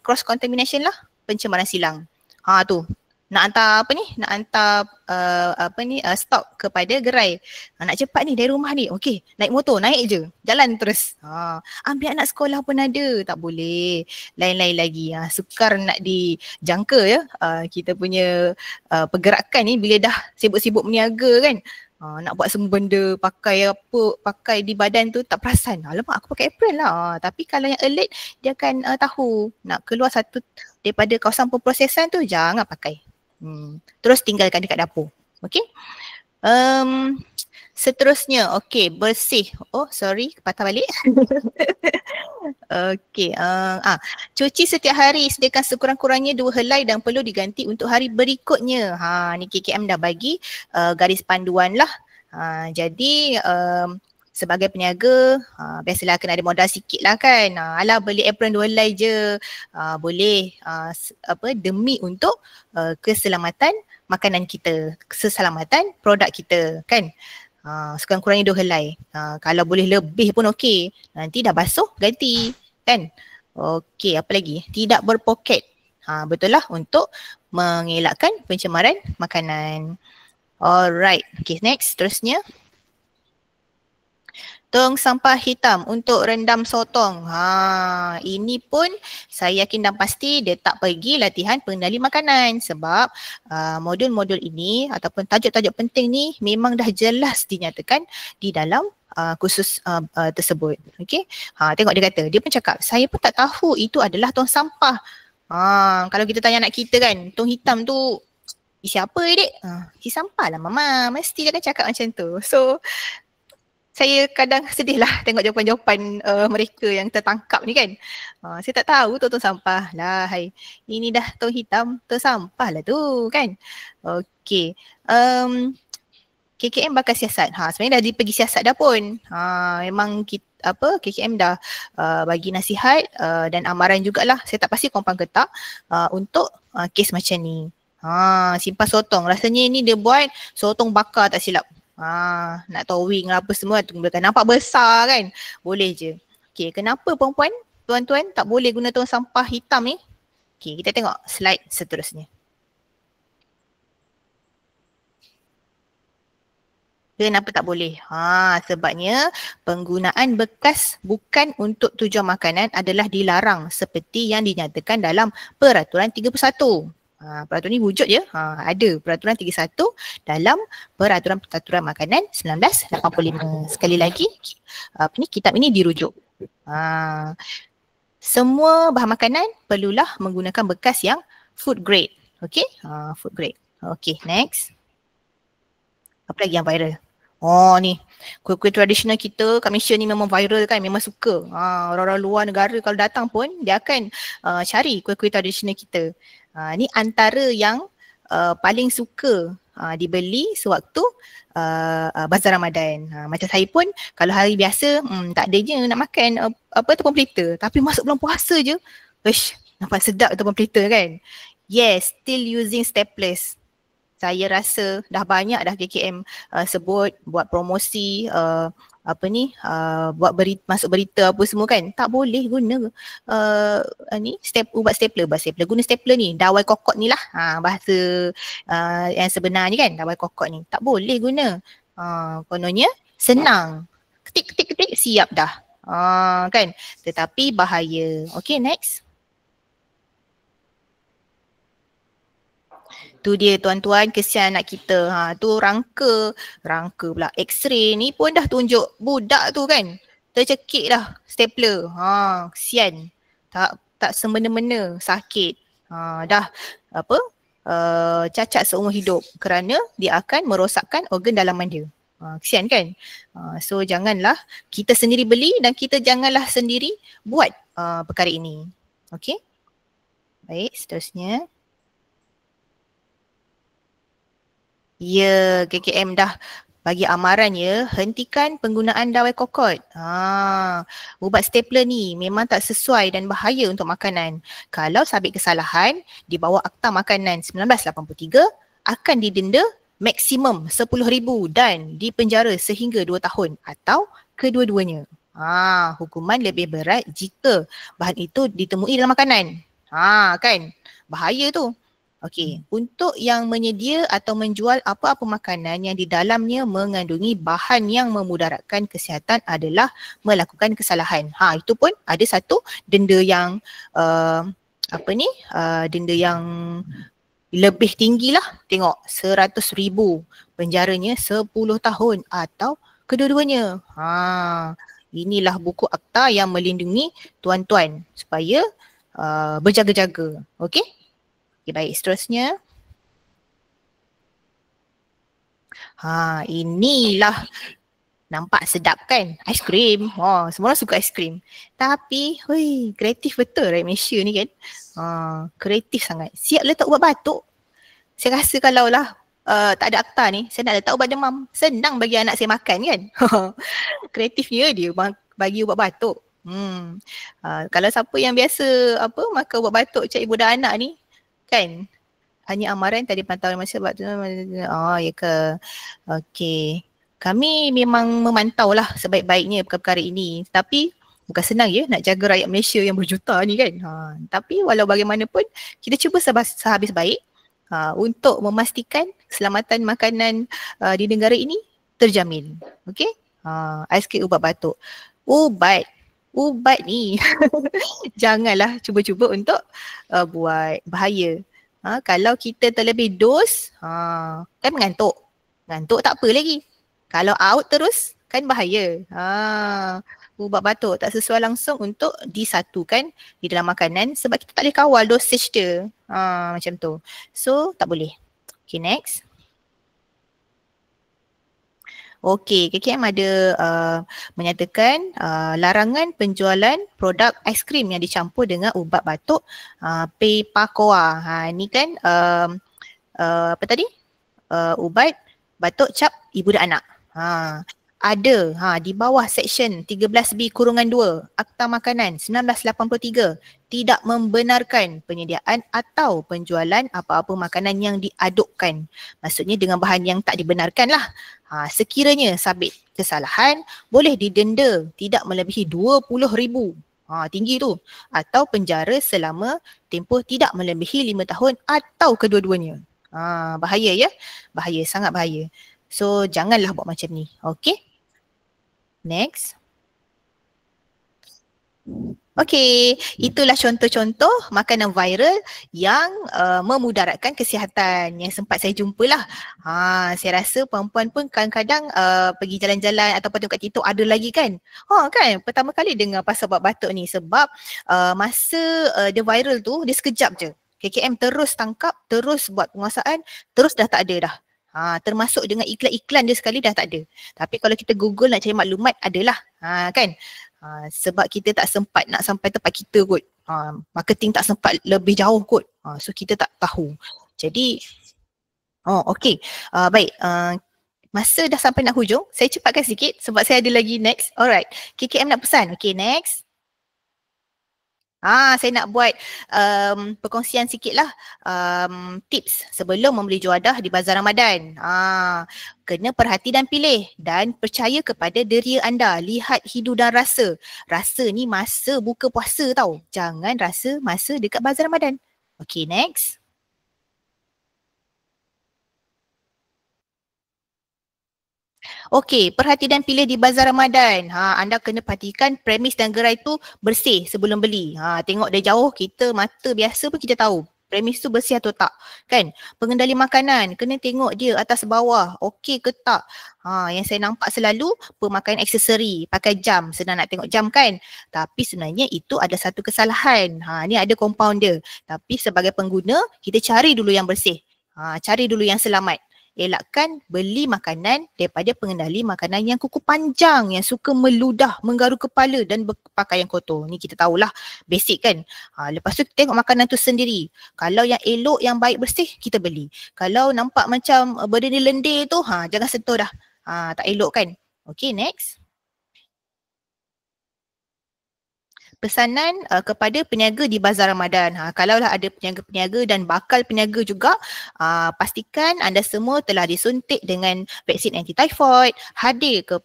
cross contamination lah, pencemaran silang. Tu. Nak hantar stok kepada gerai. Nak cepat ni dari rumah ni. Okey, naik motor, naik je. Jalan terus. Ambil anak sekolah pun ada. Tak boleh. Lain-lain lagi. Sukar nak dijangka ya. Kita punya pergerakan ni bila dah sibuk-sibuk berniaga kan. Nak buat semua benda, pakai di badan tu tak perasan. Alamak, aku pakai apron lah. Tapi kalau yang alert, dia akan tahu nak keluar satu daripada kawasan pemprosesan tu, jangan pakai. Terus tinggalkan dekat dapur. Okey. Seterusnya, okey, bersih. Patah balik. Okey. Cuci setiap hari, sediakan sekurang-kurangnya 2 helai dan perlu diganti untuk hari berikutnya. Ni KKM dah bagi garis panduan lah. Jadi sebagai peniaga, biasalah kena ada modal sikit lah kan. Alah beli apron 2 helai je. Boleh demi untuk keselamatan makanan kita, keselamatan produk kita kan. Sekurang-kurangnya 2 helai. Kalau boleh lebih pun okey. Nanti dah basuh, ganti kan. Okey, apa lagi? Tidak berpoket. Betul lah, untuk mengelakkan pencemaran makanan. Alright, okay, next, terusnya. Tong sampah hitam untuk rendam sotong. Ini pun saya yakin dan pasti dia tak pergi latihan pengendali makanan sebab modul-modul ini ataupun tajuk-tajuk penting ni memang dah jelas dinyatakan di dalam khusus tersebut. Okey. Tengok dia kata, dia pun cakap, saya pun tak tahu itu adalah tong sampah. Kalau kita tanya anak kita kan, tong hitam tu isi apa dek? Isi sampah lah mama. Mesti dia akan cakap macam tu. So saya kadang sedih lah tengok jawapan-jawapan mereka yang tertangkap ni kan. Saya tak tahu tu tong sampah lah. Hai. Ini dah tong hitam, tong sampah lah tu kan. Okey. KKM bakal siasat. Sebenarnya dah pergi siasat dah pun. Memang kita, KKM dah bagi nasihat dan amaran jugalah. Saya tak pasti kompang ke tak untuk kes macam ni. Simpan sotong. Rasanya ni dia buat sotong bakar tak silap. Nak towing lah apa semua tu belakang. Nampak besar kan? Boleh je. Okay, kenapa perempuan, tuan-tuan tak boleh guna tong sampah hitam ni? Okay, kita tengok slide seterusnya. Kenapa tak boleh? Sebabnya penggunaan bekas bukan untuk tujuan makanan adalah dilarang seperti yang dinyatakan dalam Peraturan 31. Peraturan ni wujud je. Ada Peraturan 31 dalam Peraturan Peraturan Makanan 1985. Sekali lagi, kitab ini dirujuk. Semua bahan makanan perlulah menggunakan bekas yang food grade. Okay, food grade. Okay, next. Apa lagi yang viral? Ni kuih-kuih tradisional kita kat Malaysia ni memang viral kan, memang suka. Orang-orang luar negara kalau datang pun dia akan cari kuih-kuih tradisional kita. Ni antara yang paling suka dibeli sewaktu bazar Ramadan. Macam saya pun kalau hari biasa tak ada je nak makan tepung pelita, tapi masuk bulan puasa je, nampak sedap tepung pelita kan. Yes, still using staplers. Saya rasa dah banyak dah KKM sebut buat promosi buat masuk berita apa semua kan. Tak boleh guna ubat stapler. Guna stapler ni, dawai kokot ni lah bahasa yang sebenarnya kan, dawai kokot ni. Tak boleh guna. Kononnya senang. Ketik siap dah. Kan. Tetapi bahaya. Okay, next. Tu dia tuan-tuan, kesian anak kita. Tu rangka pula. X-ray ni pun dah tunjuk budak tu kan. Tercekik dah stapler. Kesian. Tak semena-mena sakit. Dah cacat seumur hidup kerana dia akan merosakkan organ dalaman dia. Kesian kan. So janganlah kita sendiri beli dan kita janganlah sendiri buat perkara ini. Okay. Baik, seterusnya. Ya, KKM dah bagi amaran ya, hentikan penggunaan dawai kokot. Ubat stapler ni memang tak sesuai dan bahaya untuk makanan. Kalau sabit kesalahan di bawah Akta Makanan 1983 akan didenda maksimum RM10,000 dan dipenjara sehingga 2 tahun atau kedua-duanya. Hukuman lebih berat jika bahan itu ditemui dalam makanan. Kan? Bahaya tu. Okey, untuk yang menyedia atau menjual apa-apa makanan yang di dalamnya mengandungi bahan yang memudaratkan kesihatan adalah melakukan kesalahan. Itu pun ada satu denda yang denda yang lebih tinggi lah. Tengok, RM100,000, penjaranya 10 tahun atau kedua-duanya. Inilah buku akta yang melindungi tuan-tuan supaya berjaga-jaga. Okey? Okay, baik, seterusnya. Inilah nampak sedap kan? Aiskrim. Semua orang suka aiskrim. Tapi, kreatif betul rakyat Malaysia ni kan? Kreatif sangat. Siap letak ubat batuk. Saya rasa kalau lah tak ada akta ni, saya nak letak ubat demam. Senang bagi anak saya makan kan? Kreatifnya dia bagi ubat batuk. Kalau siapa yang biasa makan ubat batuk cak ibu dan anak ni, kan? Hanya amaran tadi pantauan masa waktu ya ke. Okey. Kami memang memantau lah sebaik-baiknya perkara ini. Tapi bukan senang ya nak jaga rakyat Malaysia yang berjuta ni kan. Tapi walau bagaimanapun kita cuba sehabis baik untuk memastikan keselamatan makanan di negara ini terjamin. Okey? Aiskrim ubat batuk. Ubat ni janganlah cuba-cuba untuk buat bahaya. Kalau kita terlebih dos, kan mengantuk. Mengantuk tak apa lagi. Kalau out terus, kan bahaya. Ubat batuk tak sesuai langsung untuk disatukan di dalam makanan sebab kita tak boleh kawal dosage dia. Macam tu. So tak boleh. Okay, next. Okey, KKM ada menyatakan larangan penjualan produk aiskrim yang dicampur dengan ubat batuk Pepakoa. Ni kan apa tadi? Ubat batuk cap ibu dan anak. Ada di bawah seksyen 13B-2 Akta Makanan 1983 tidak membenarkan penyediaan atau penjualan apa-apa makanan yang diadukkan. Maksudnya dengan bahan yang tak dibenarkan lah. Sekiranya sabit kesalahan boleh didenda tidak melebihi 20,000. Tinggi tu. Atau penjara selama tempoh tidak melebihi 5 tahun atau kedua-duanya. Bahaya ya. Bahaya, sangat bahaya. So janganlah buat macam ni. Okay. Next. Okay, itulah contoh-contoh makanan viral yang memudaratkan kesihatan yang sempat saya jumpa lah. Saya rasa perempuan pun kadang-kadang pergi jalan-jalan ataupun tengok kat TikTok ada lagi kan. Kan, pertama kali dengar pasal ubat batuk ni sebab masa dia viral tu dia sekejap je. KKM terus tangkap, terus buat penguasaan, terus dah tak ada dah. Termasuk dengan iklan-iklan dia sekali dah tak ada. Tapi kalau kita Google nak cari maklumat adalah kan. Sebab kita tak sempat nak sampai tempat kita kot. Marketing tak sempat lebih jauh kot. So kita tak tahu. Jadi okey. Baik. Masa dah sampai nak hujung, saya cepatkan sikit sebab saya ada lagi next. Alright. KKM nak pesan. Okay, next. Saya nak buat perkongsian sikit lah tips sebelum membeli juadah di Bazar Ramadan. Kena perhati dan pilih dan percaya kepada diri anda. Lihat hidu dan rasa. Rasa ni masa buka puasa tau. Jangan rasa masa dekat Bazar Ramadan. Okay, next. Okey, perhati dan pilih di Bazar Ramadan. Anda kena perhatikan premis dan gerai tu bersih sebelum beli. Tengok dari jauh kita mata biasa pun kita tahu premis tu bersih atau tak. Kan? Pengendali makanan, kena tengok dia atas bawah. Okey ke tak? Yang saya nampak selalu pemakaian aksesori, pakai jam, senang nak tengok jam kan? Tapi sebenarnya itu ada satu kesalahan. Ni ada compound dia. Tapi sebagai pengguna, kita cari dulu yang bersih. Cari dulu yang selamat. Elakkan beli makanan daripada pengendali makanan yang kuku panjang, yang suka meludah, menggaru kepala dan berpakaian kotor. Ni kita tahulah, basic kan. Lepas tu tengok makanan tu sendiri. Kalau yang elok, yang baik bersih, kita beli. Kalau nampak macam benda ni lendir tu, jangan sentuh dah. Tak elok kan. Okay, next. Pesanan kepada peniaga di Bazar Ramadan. Kalaulah ada peniaga-peniaga dan bakal peniaga juga, pastikan anda semua telah disuntik dengan vaksin anti-typhoid, hadir ke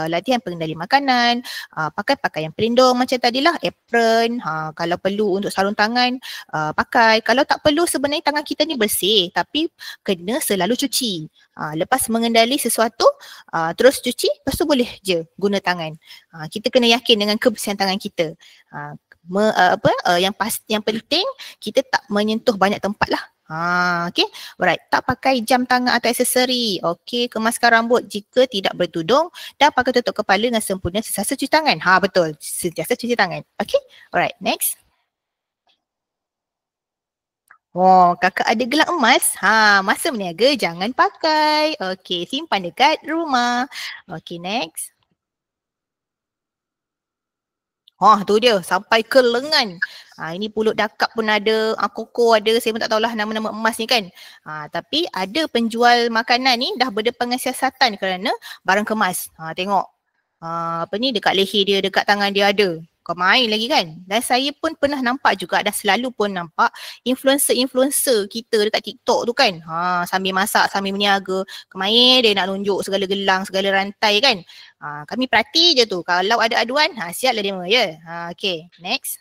latihan pengendali makanan, pakai pakaian pelindung macam tadilah, apron, kalau perlu untuk sarung tangan, pakai. Kalau tak perlu sebenarnya tangan kita ni bersih tapi kena selalu cuci. Lepas mengendali sesuatu, terus cuci, lepas tu boleh je guna tangan. Kita kena yakin dengan kebersihan tangan kita. Yang penting kita tak menyentuh banyak tempat lah. Okay, alright. Tak pakai jam tangan atau aksesori. Okay, kemaskan rambut jika tidak bertudung dan pakai tutup kepala dengan sempurna sentiasa cuci tangan. Betul, sentiasa cuci tangan. Okay, alright, next. Kakak ada gelang emas. Masa berniaga jangan pakai. Okay, simpan dekat rumah. Okay, next. Tu dia, sampai ke lengan. Ini pulut dakap pun ada, koko ada, saya pun tak tahulah nama-nama emas ni kan. Tapi ada penjual makanan ni dah berdepan dengan siasatan kerana barang kemas. Tengok. Apa ni, dekat leher dia, dekat tangan dia ada. Kau main lagi kan. Dan saya pun pernah nampak juga, dah selalu pun nampak influencer-influencer kita dekat TikTok tu kan. Sambil masak, sambil berniaga. Kemain dia nak tunjuk segala gelang, segala rantai kan. Kami perhati je tu. Kalau ada aduan, siaplah demo ya. Okay, next.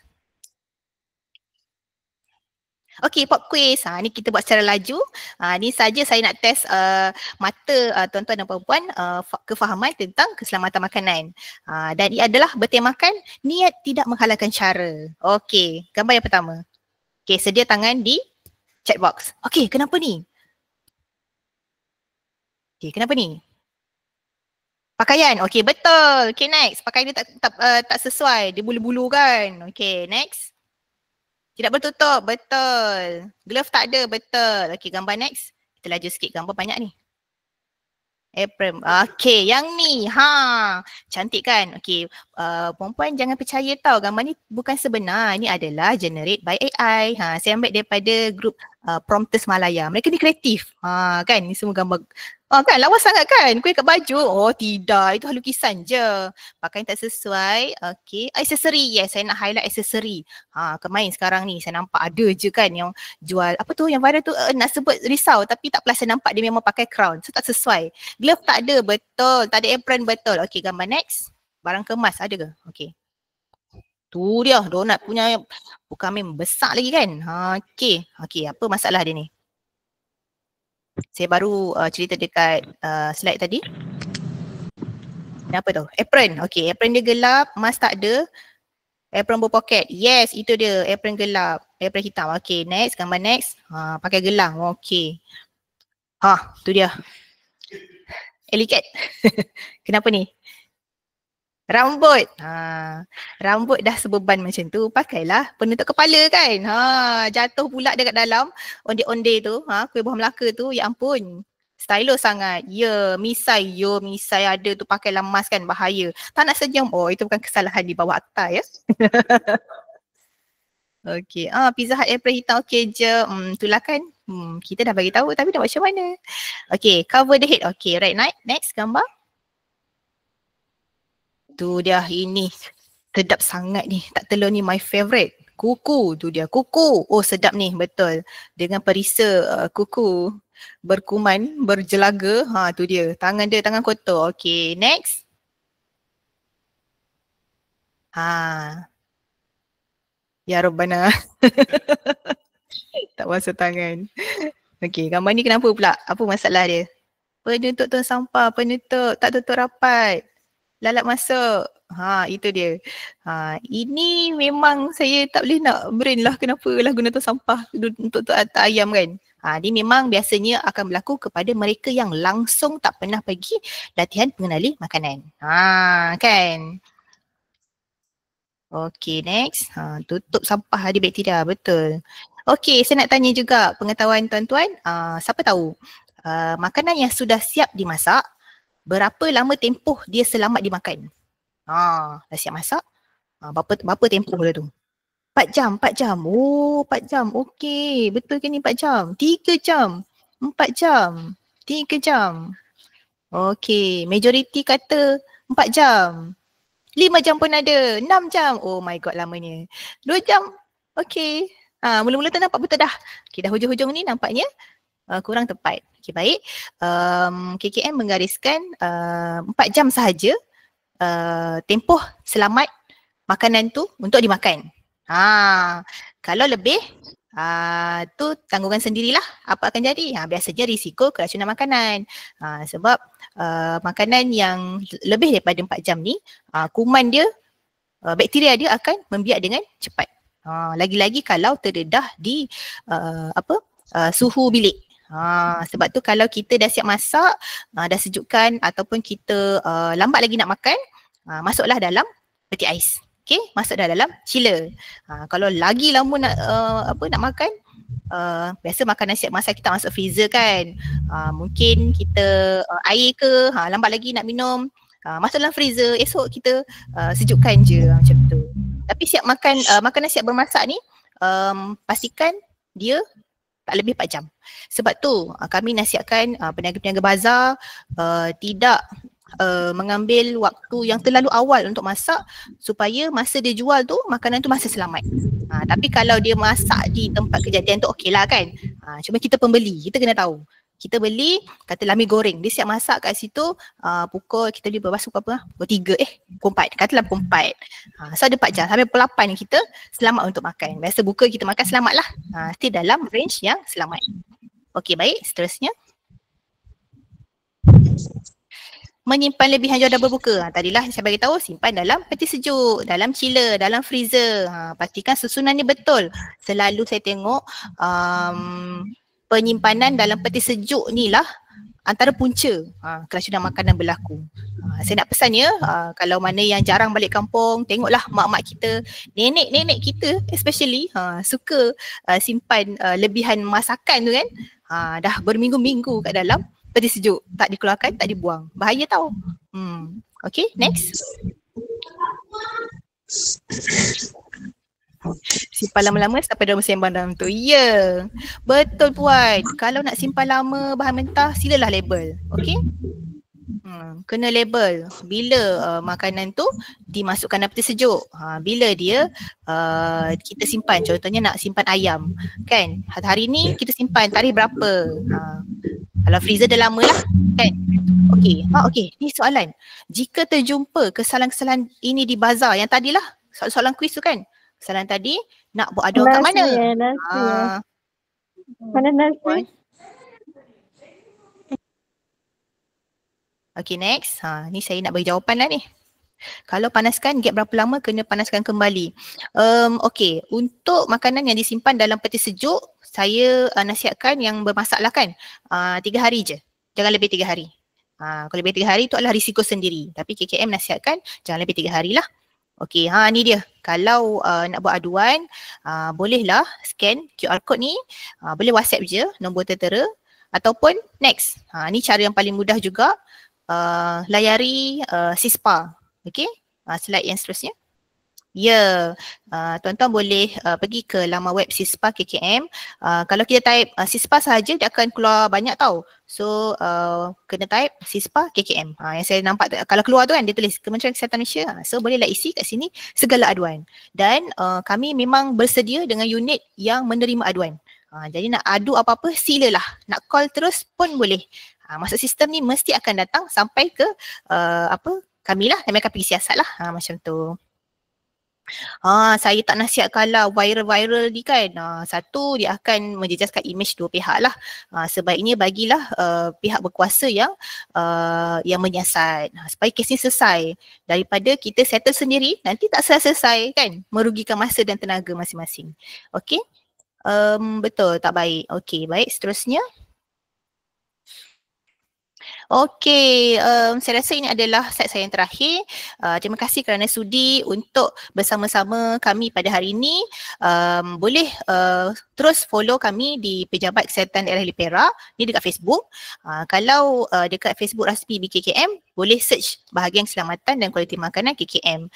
Okay, pop quiz. Ni kita buat secara laju. Ni saja saya nak test mata tuan-tuan dan puan-puan kefahaman tentang keselamatan makanan. Dan ia adalah bertemakan niat tidak menghalalkan cara. Okay, gambar yang pertama. Okay, sedia tangan di chat box. Okay, kenapa ni? Okay, kenapa ni? Pakaian. Okay, betul. Okay, next. Pakaian dia tak sesuai. Dia bulu-bulu kan. Okay, next. Tidak bertutup. Betul. Glove tak ada. Betul. Okay, gambar next. Kita laju sikit, gambar banyak ni. Apron. Okay, yang ni. Cantik kan? Okay, perempuan jangan percaya tau. Gambar ni bukan sebenar. Ini adalah generate by AI. Saya ambil daripada grup Prompters Malaya. Mereka ni kreatif. Kan? Ni semua gambar. Kan lawa sangat kan? Kuih kat baju. Oh tidak, itu lukisan je. Pakaian tak sesuai. Okay, aksesori. Yes, saya nak highlight aksesori. Kemain sekarang ni saya nampak ada je kan yang jual apa tu yang viral tu, nak sebut risau tapi tak pernah saya nampak dia memang pakai crown. So tak sesuai. Glove tak ada, betul. Tak ada apron, betul. Okay, gambar next. Barang kemas ada ke? Okay. Tu dia, donat punya bukan memang besar lagi kan? Okay. Okay, apa masalah dia ni? Saya baru cerita dekat slide tadi. Apa tu? Apron. Okay, apron dia gelap, mask tak ada. Apron berpoket. Yes, itu dia. Apron gelap. Apron hitam. Okay, next. Gambar next. Pakai gelang. Okay. Tu dia. Elicat. Kenapa ni? Rambut. Rambut dah sebeban macam tu. Pakailah penutup kepala kan. Jatuh pula dekat dalam onde-onde tu. Kuih buah Melaka tu. Ya ampun. Stylo sangat. Ya, misai. Misai ada tu pakai lamas kan. Bahaya. Tak nak sejam. Oh, itu bukan kesalahan di bawah akta ya. Okay. Pizza Hut apron hitam. Okay je. Itulah kan. Kita dah bagi tahu tapi nak macam mana. Okay. Cover the head. Okay. Right. Next gambar. Tu dia, ini sedap sangat ni. Tak telur ni my favourite. Kuku, tu dia kuku. Oh sedap ni, betul. Dengan perisa kuku berkuman, berjelaga. Tu dia. Tangan dia tangan kotor. Okay, next. Ya Rabbana. Tak basuh tangan. Okay, gambar ni kenapa pula? Apa masalah dia? Penutup tong sampah, penutup tak tutup rapat. Lalat masuk. Itu dia. Ini memang saya tak boleh nak brain lah kenapa lah guna tong sampah untuk atas ayam kan. Ini memang biasanya akan berlaku kepada mereka yang langsung tak pernah pergi latihan pengenali makanan. Kan. Okay, next. Tutup sampah ada bakteria, betul. Okay, saya nak tanya juga pengetahuan tuan-tuan. Siapa tahu makanan yang sudah siap dimasak, berapa lama tempoh dia selamat dimakan? Dah siap masak. Berapa tempoh dia tu? 4 jam, 4 jam. Oh, 4 jam. Okey, betul ke ni 4 jam? 3 jam. 4 jam. 3 jam. Okey, majoriti kata 4 jam. 5 jam pun ada. 6 jam. Oh my god, lamanya. 2 jam. Okey. Mula-mula tu nampak betul dah. Okey, dah hujung-hujung ni nampaknya kurang tepat. Okay, baik. KKM menggariskan 4 jam sahaja tempoh selamat makanan tu untuk dimakan. Kalau lebih, tu tanggungan sendirilah apa akan jadi. Biasanya risiko keracunan makanan. Sebab makanan yang lebih daripada 4 jam ni, kuman dia, bakteria dia akan membiak dengan cepat. Lagi-lagi kalau terdedah di suhu bilik. Sebab tu kalau kita dah siap masak, dah sejukkan ataupun kita lambat lagi nak makan, masuklah dalam peti ais. Okay, masuk dah dalam chiller. Kalau lagi lama nak makan, biasa makanan siap masak kita masuk freezer kan. Mungkin kita air ke, lambat lagi nak minum, masuk dalam freezer, esok kita sejukkan je macam tu. Tapi siap makan, makanan siap bermasak ni, pastikan dia tak lebih 4 jam. Sebab tu kami nasihatkan peniaga-peniaga bazar tidak mengambil waktu yang terlalu awal untuk masak supaya masa dia jual tu makanan tu masih selamat. Tapi kalau dia masak di tempat kejadian tu okey lah kan. Cuma kita pembeli, kita kena tahu. Kita beli, katalah mi goreng, dia siap masak kat situ pukul, kita beli berapa pukul 3, pukul 4, katalah pukul 4. So ada 4 jam, sampai pukul 8 kita selamat untuk makan. Biasa buka kita makan selamat lah, still dalam range yang selamat. Okey, baik, seterusnya. Menyimpan lebihan jual dah berbuka. Tadilah saya bagi tahu simpan dalam peti sejuk, dalam chiller, dalam freezer. Pastikan susunannya betul. Selalu saya tengok penyimpanan dalam peti sejuk ni lah antara punca keracunan makanan berlaku. Saya nak pesan ya, kalau mana yang jarang balik kampung, tengoklah mak-mak kita, nenek-nenek kita especially suka simpan lebihan masakan tu kan. Dah berminggu-minggu kat dalam peti sejuk, tak dikeluarkan, tak dibuang. Bahaya tau. Okay, next. Simpan lama-lama sampai dalam sembang dalam tu. Ya, betul Puan. Kalau nak simpan lama bahan mentah, silalah label. Okay. Kena label bila makanan tu dimasukkan dalam peti sejuk. Bila dia kita simpan, contohnya nak simpan ayam kan, hari ni kita simpan tarikh berapa. Kalau freezer dah lama lah kan. Okey, okey, ni soalan. Jika terjumpa kesalahan-kesalahan ini di bazar yang tadilah soalan kuis tu kan, kesalahan tadi nak buat aduan kat mana? Mana nasi? Okay, next. Ni saya nak bagi jawapan lah ni. Kalau panaskan, gap berapa lama kena panaskan kembali? Okay, untuk makanan yang disimpan dalam peti sejuk, saya nasihatkan yang bermasak lah kan, 3 hari je. Jangan lebih 3 hari. Kalau lebih 3 hari tu adalah risiko sendiri. Tapi KKM nasihatkan jangan lebih 3 hari lah. Okay, ni dia. Kalau nak buat aduan, bolehlah scan QR code ni. Boleh WhatsApp je, nombor tertera. Ataupun next. Ni cara yang paling mudah juga. Layari SISPA. Okay, slide yang seterusnya. Ya, tuan-tuan boleh pergi ke laman web SISPA KKM. Kalau kita type SISPA sahaja, dia akan keluar banyak tau. So, kena type SISPA KKM. Yang saya nampak kalau keluar tu kan, dia tulis Kementerian Kesihatan Malaysia. So, bolehlah isi kat sini segala aduan. Dan kami memang bersedia dengan unit yang menerima aduan. Jadi nak adu apa-apa, silalah. Nak call terus pun boleh. Masuk sistem ni mesti akan datang sampai ke kami lah, kami akan pergi siasat lah, macam tu. Saya tak nasihatkan lah viral-viral ni kan. Satu, dia akan menjejaskan imej dua pihak lah. Sebaiknya bagilah pihak berkuasa yang menyiasat supaya kes ni selesai. Daripada kita settle sendiri, nanti tak selesai kan, merugikan masa dan tenaga masing-masing. Okay, betul, tak baik. Okay, baik, seterusnya. Okey, saya rasa ini adalah slide saya yang terakhir. Terima kasih kerana sudi untuk bersama-sama kami pada hari ini. Boleh terus follow kami di Pejabat Kesihatan Daerah Perak, ni dekat Facebook. Kalau dekat Facebook rasmi BKKM, boleh search bahagian keselamatan dan kualiti makanan KKM.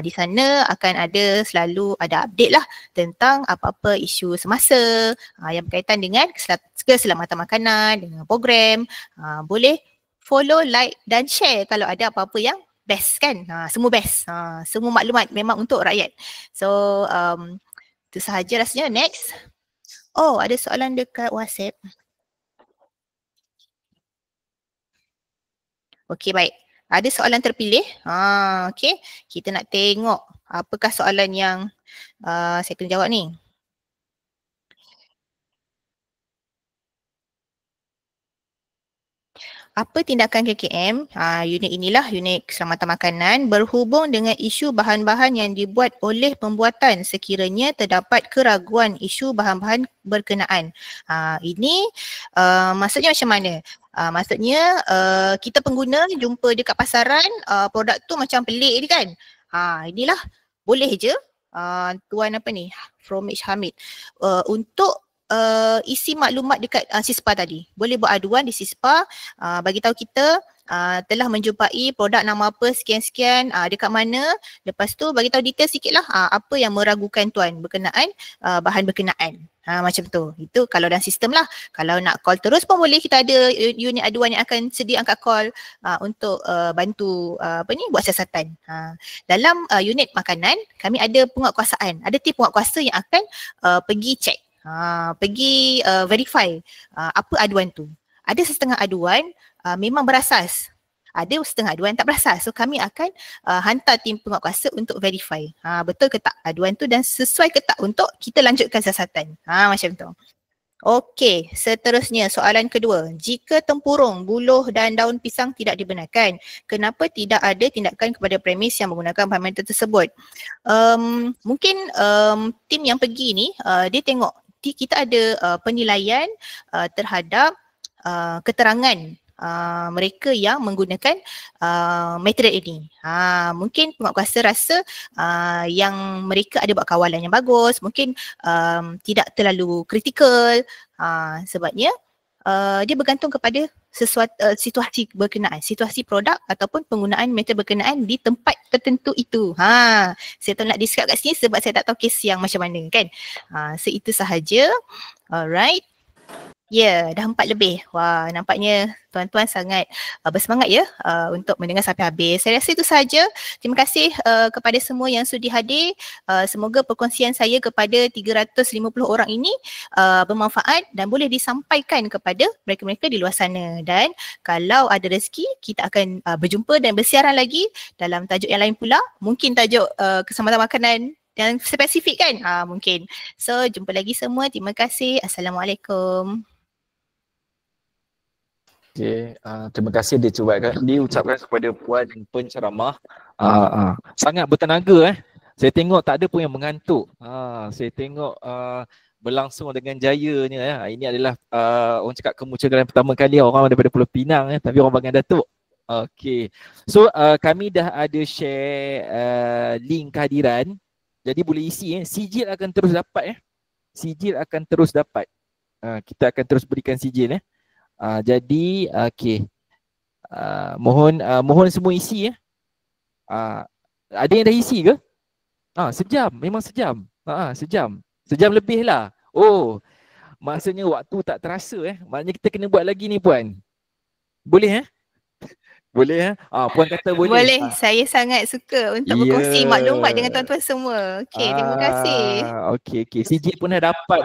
Di sana akan selalu ada update lah tentang apa-apa isu semasa yang berkaitan dengan keselamatan makanan, dengan program. Boleh follow, like dan share kalau ada apa-apa yang best kan. Semua best. Semua maklumat memang untuk rakyat. So, itu sahaja rasanya. Next. Oh, ada soalan dekat WhatsApp. Okey, baik. Ada soalan terpilih. Okey. Kita nak tengok apakah soalan yang saya kena jawab ni. Apa tindakan KKM, unit inilah unit keselamatan makanan berhubung dengan isu bahan-bahan yang dibuat oleh pembuatan sekiranya terdapat keraguan isu bahan-bahan berkenaan. Ini maksudnya macam mana? Maksudnya kita pengguna jumpa dekat pasaran produk tu macam pelik ni kan. Inilah boleh je Tuan apa ni, Fromage Hamid untuk isi maklumat dekat SISPA tadi. Boleh buat aduan di SISPA, bagi tahu kita telah menjumpai produk nama apa sekian-sekian, dekat mana. Lepas tu bagi tahu detail sikitlah apa yang meragukan tuan berkenaan bahan berkenaan. Macam tu. Itu kalau dalam sistem lah. Kalau nak call terus pun boleh, kita ada unit aduan yang akan sedia angkat call untuk bantu buat siasatan. Dalam unit makanan kami ada penguatkuasaan. Ada tim penguatkuasa yang akan pergi check. Pergi verify apa aduan tu. Ada setengah aduan memang berasas. Ada setengah aduan tak berasas. So kami akan hantar tim penguatkuasa untuk verify. Betul ke tak aduan tu dan sesuai ke tak untuk kita lanjutkan siasatan. Macam tu. Okey, seterusnya soalan kedua. Jika tempurung, buluh dan daun pisang tidak dibenarkan, kenapa tidak ada tindakan kepada premis yang menggunakan bahan mentah tersebut? Mungkin tim yang pergi ni dia tengok kita ada penilaian terhadap keterangan mereka yang menggunakan metode ini. Mungkin penguatkuasa rasa yang mereka ada buat kawalan yang bagus, mungkin tidak terlalu kritikal, sebabnya dia bergantung kepada sesuatu situasi berkenaan, situasi produk ataupun penggunaan metode berkenaan di tempat tertentu itu. Saya tak nak describe kat sini sebab saya tak tahu kes yang macam mana kan. So itu sahaja. Alright. Ya, dah 4 lebih. Wah, nampaknya tuan-tuan sangat bersemangat ya untuk mendengar sampai habis. Saya rasa itu sahaja. Terima kasih kepada semua yang sudi hadir. Semoga perkongsian saya kepada 350 orang ini bermanfaat dan boleh disampaikan kepada mereka-mereka di luar sana. Dan kalau ada rezeki, kita akan berjumpa dan bersiaran lagi dalam tajuk yang lain pula. Mungkin tajuk keselamatan makanan yang spesifik kan? Mungkin. So, jumpa lagi semua. Terima kasih. Assalamualaikum. Okay, terima kasih diucapkan kepada puan penceramah. Sangat bertenaga Saya tengok tak ada pun yang mengantuk. Saya tengok berlangsung dengan jayanya Ini adalah orang cakap kemunculan pertama kali orang daripada Pulau Pinang tapi orang Bagan Datuk. Okay. So kami dah ada share link kehadiran. Jadi boleh isi sijil akan terus dapat Sijil akan terus dapat. Kita akan terus berikan sijil jadi okey. Mohon semua isi ada yang dah isi ke? Sejam, memang sejam. Sejam. Sejam lebih lah. Oh, maksudnya waktu tak terasa Maknanya kita kena buat lagi ni puan. Boleh Boleh puan kata boleh. Boleh. Saya sangat suka untuk berkongsi maklumat dengan tuan-tuan semua. Okey, terima kasih. Okey. CJ pun dah dapat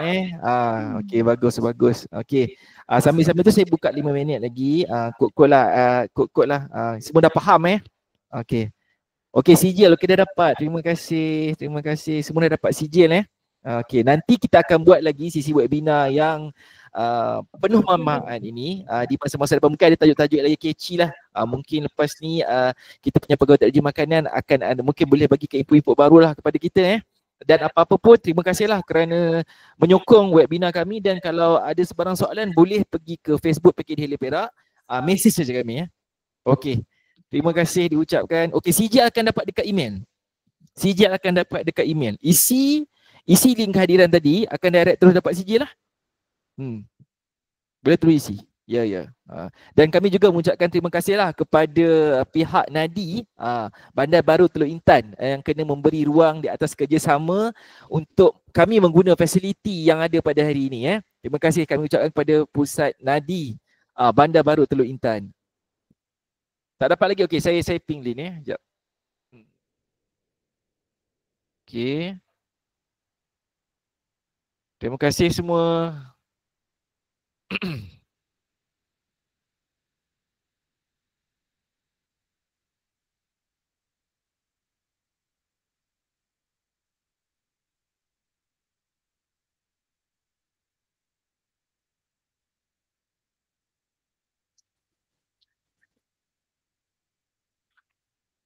okey, bagus. Okey. Sambil-sambil tu saya buka 5 minit lagi. Kod lah. Semua dah faham Okey. Okey, sijil dah dapat. Terima kasih. Semua dah dapat sijil Okey, nanti kita akan buat lagi sisi webinar yang penuh manfaat ini di masa-masa depan. Mungkin ada tajuk-tajuk lagi catchy lah. Mungkin lepas ni kita punya pegawai teknologi makanan akan mungkin boleh bagi info-info baru lah kepada kita Dan apa-apa pun terima kasihlah kerana menyokong webinar kami. Dan kalau ada sebarang soalan boleh pergi ke Facebook PKD Helio Perak, message saja kami Okey. Terima kasih diucapkan. Okey, CJ akan dapat dekat email. Isi link kehadiran tadi akan direct terus dapat CJ lah. Boleh terus isi. Ya. Dan kami juga mengucapkan terima kasihlah kepada pihak Nadi Bandar Baru Teluk Intan yang kena memberi ruang di atas kerjasama untuk kami mengguna fasiliti yang ada pada hari ini Terima kasih kami ucapkan kepada Pusat Nadi Bandar Baru Teluk Intan. Tak dapat lagi. Okey, saya ping link Sekejap. Okey. Terima kasih semua.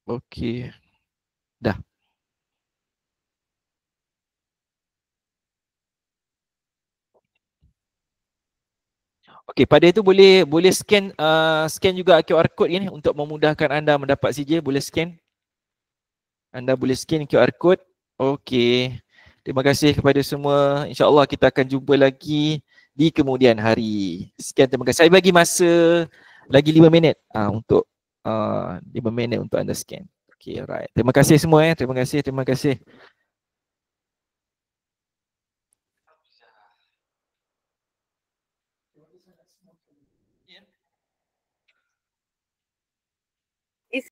Okey. Dah. Okey, pada itu boleh scan juga QR code ini untuk memudahkan anda mendapat CJ. Boleh scan. Anda boleh scan QR code. Okey. Terima kasih kepada semua. InsyaAllah kita akan jumpa lagi di kemudian hari. Sekian, terima kasih. Saya bagi masa lagi 5 minit untuk 5 minit untuk anda scan. Okey, alright. Terima kasih semua Terima kasih. It's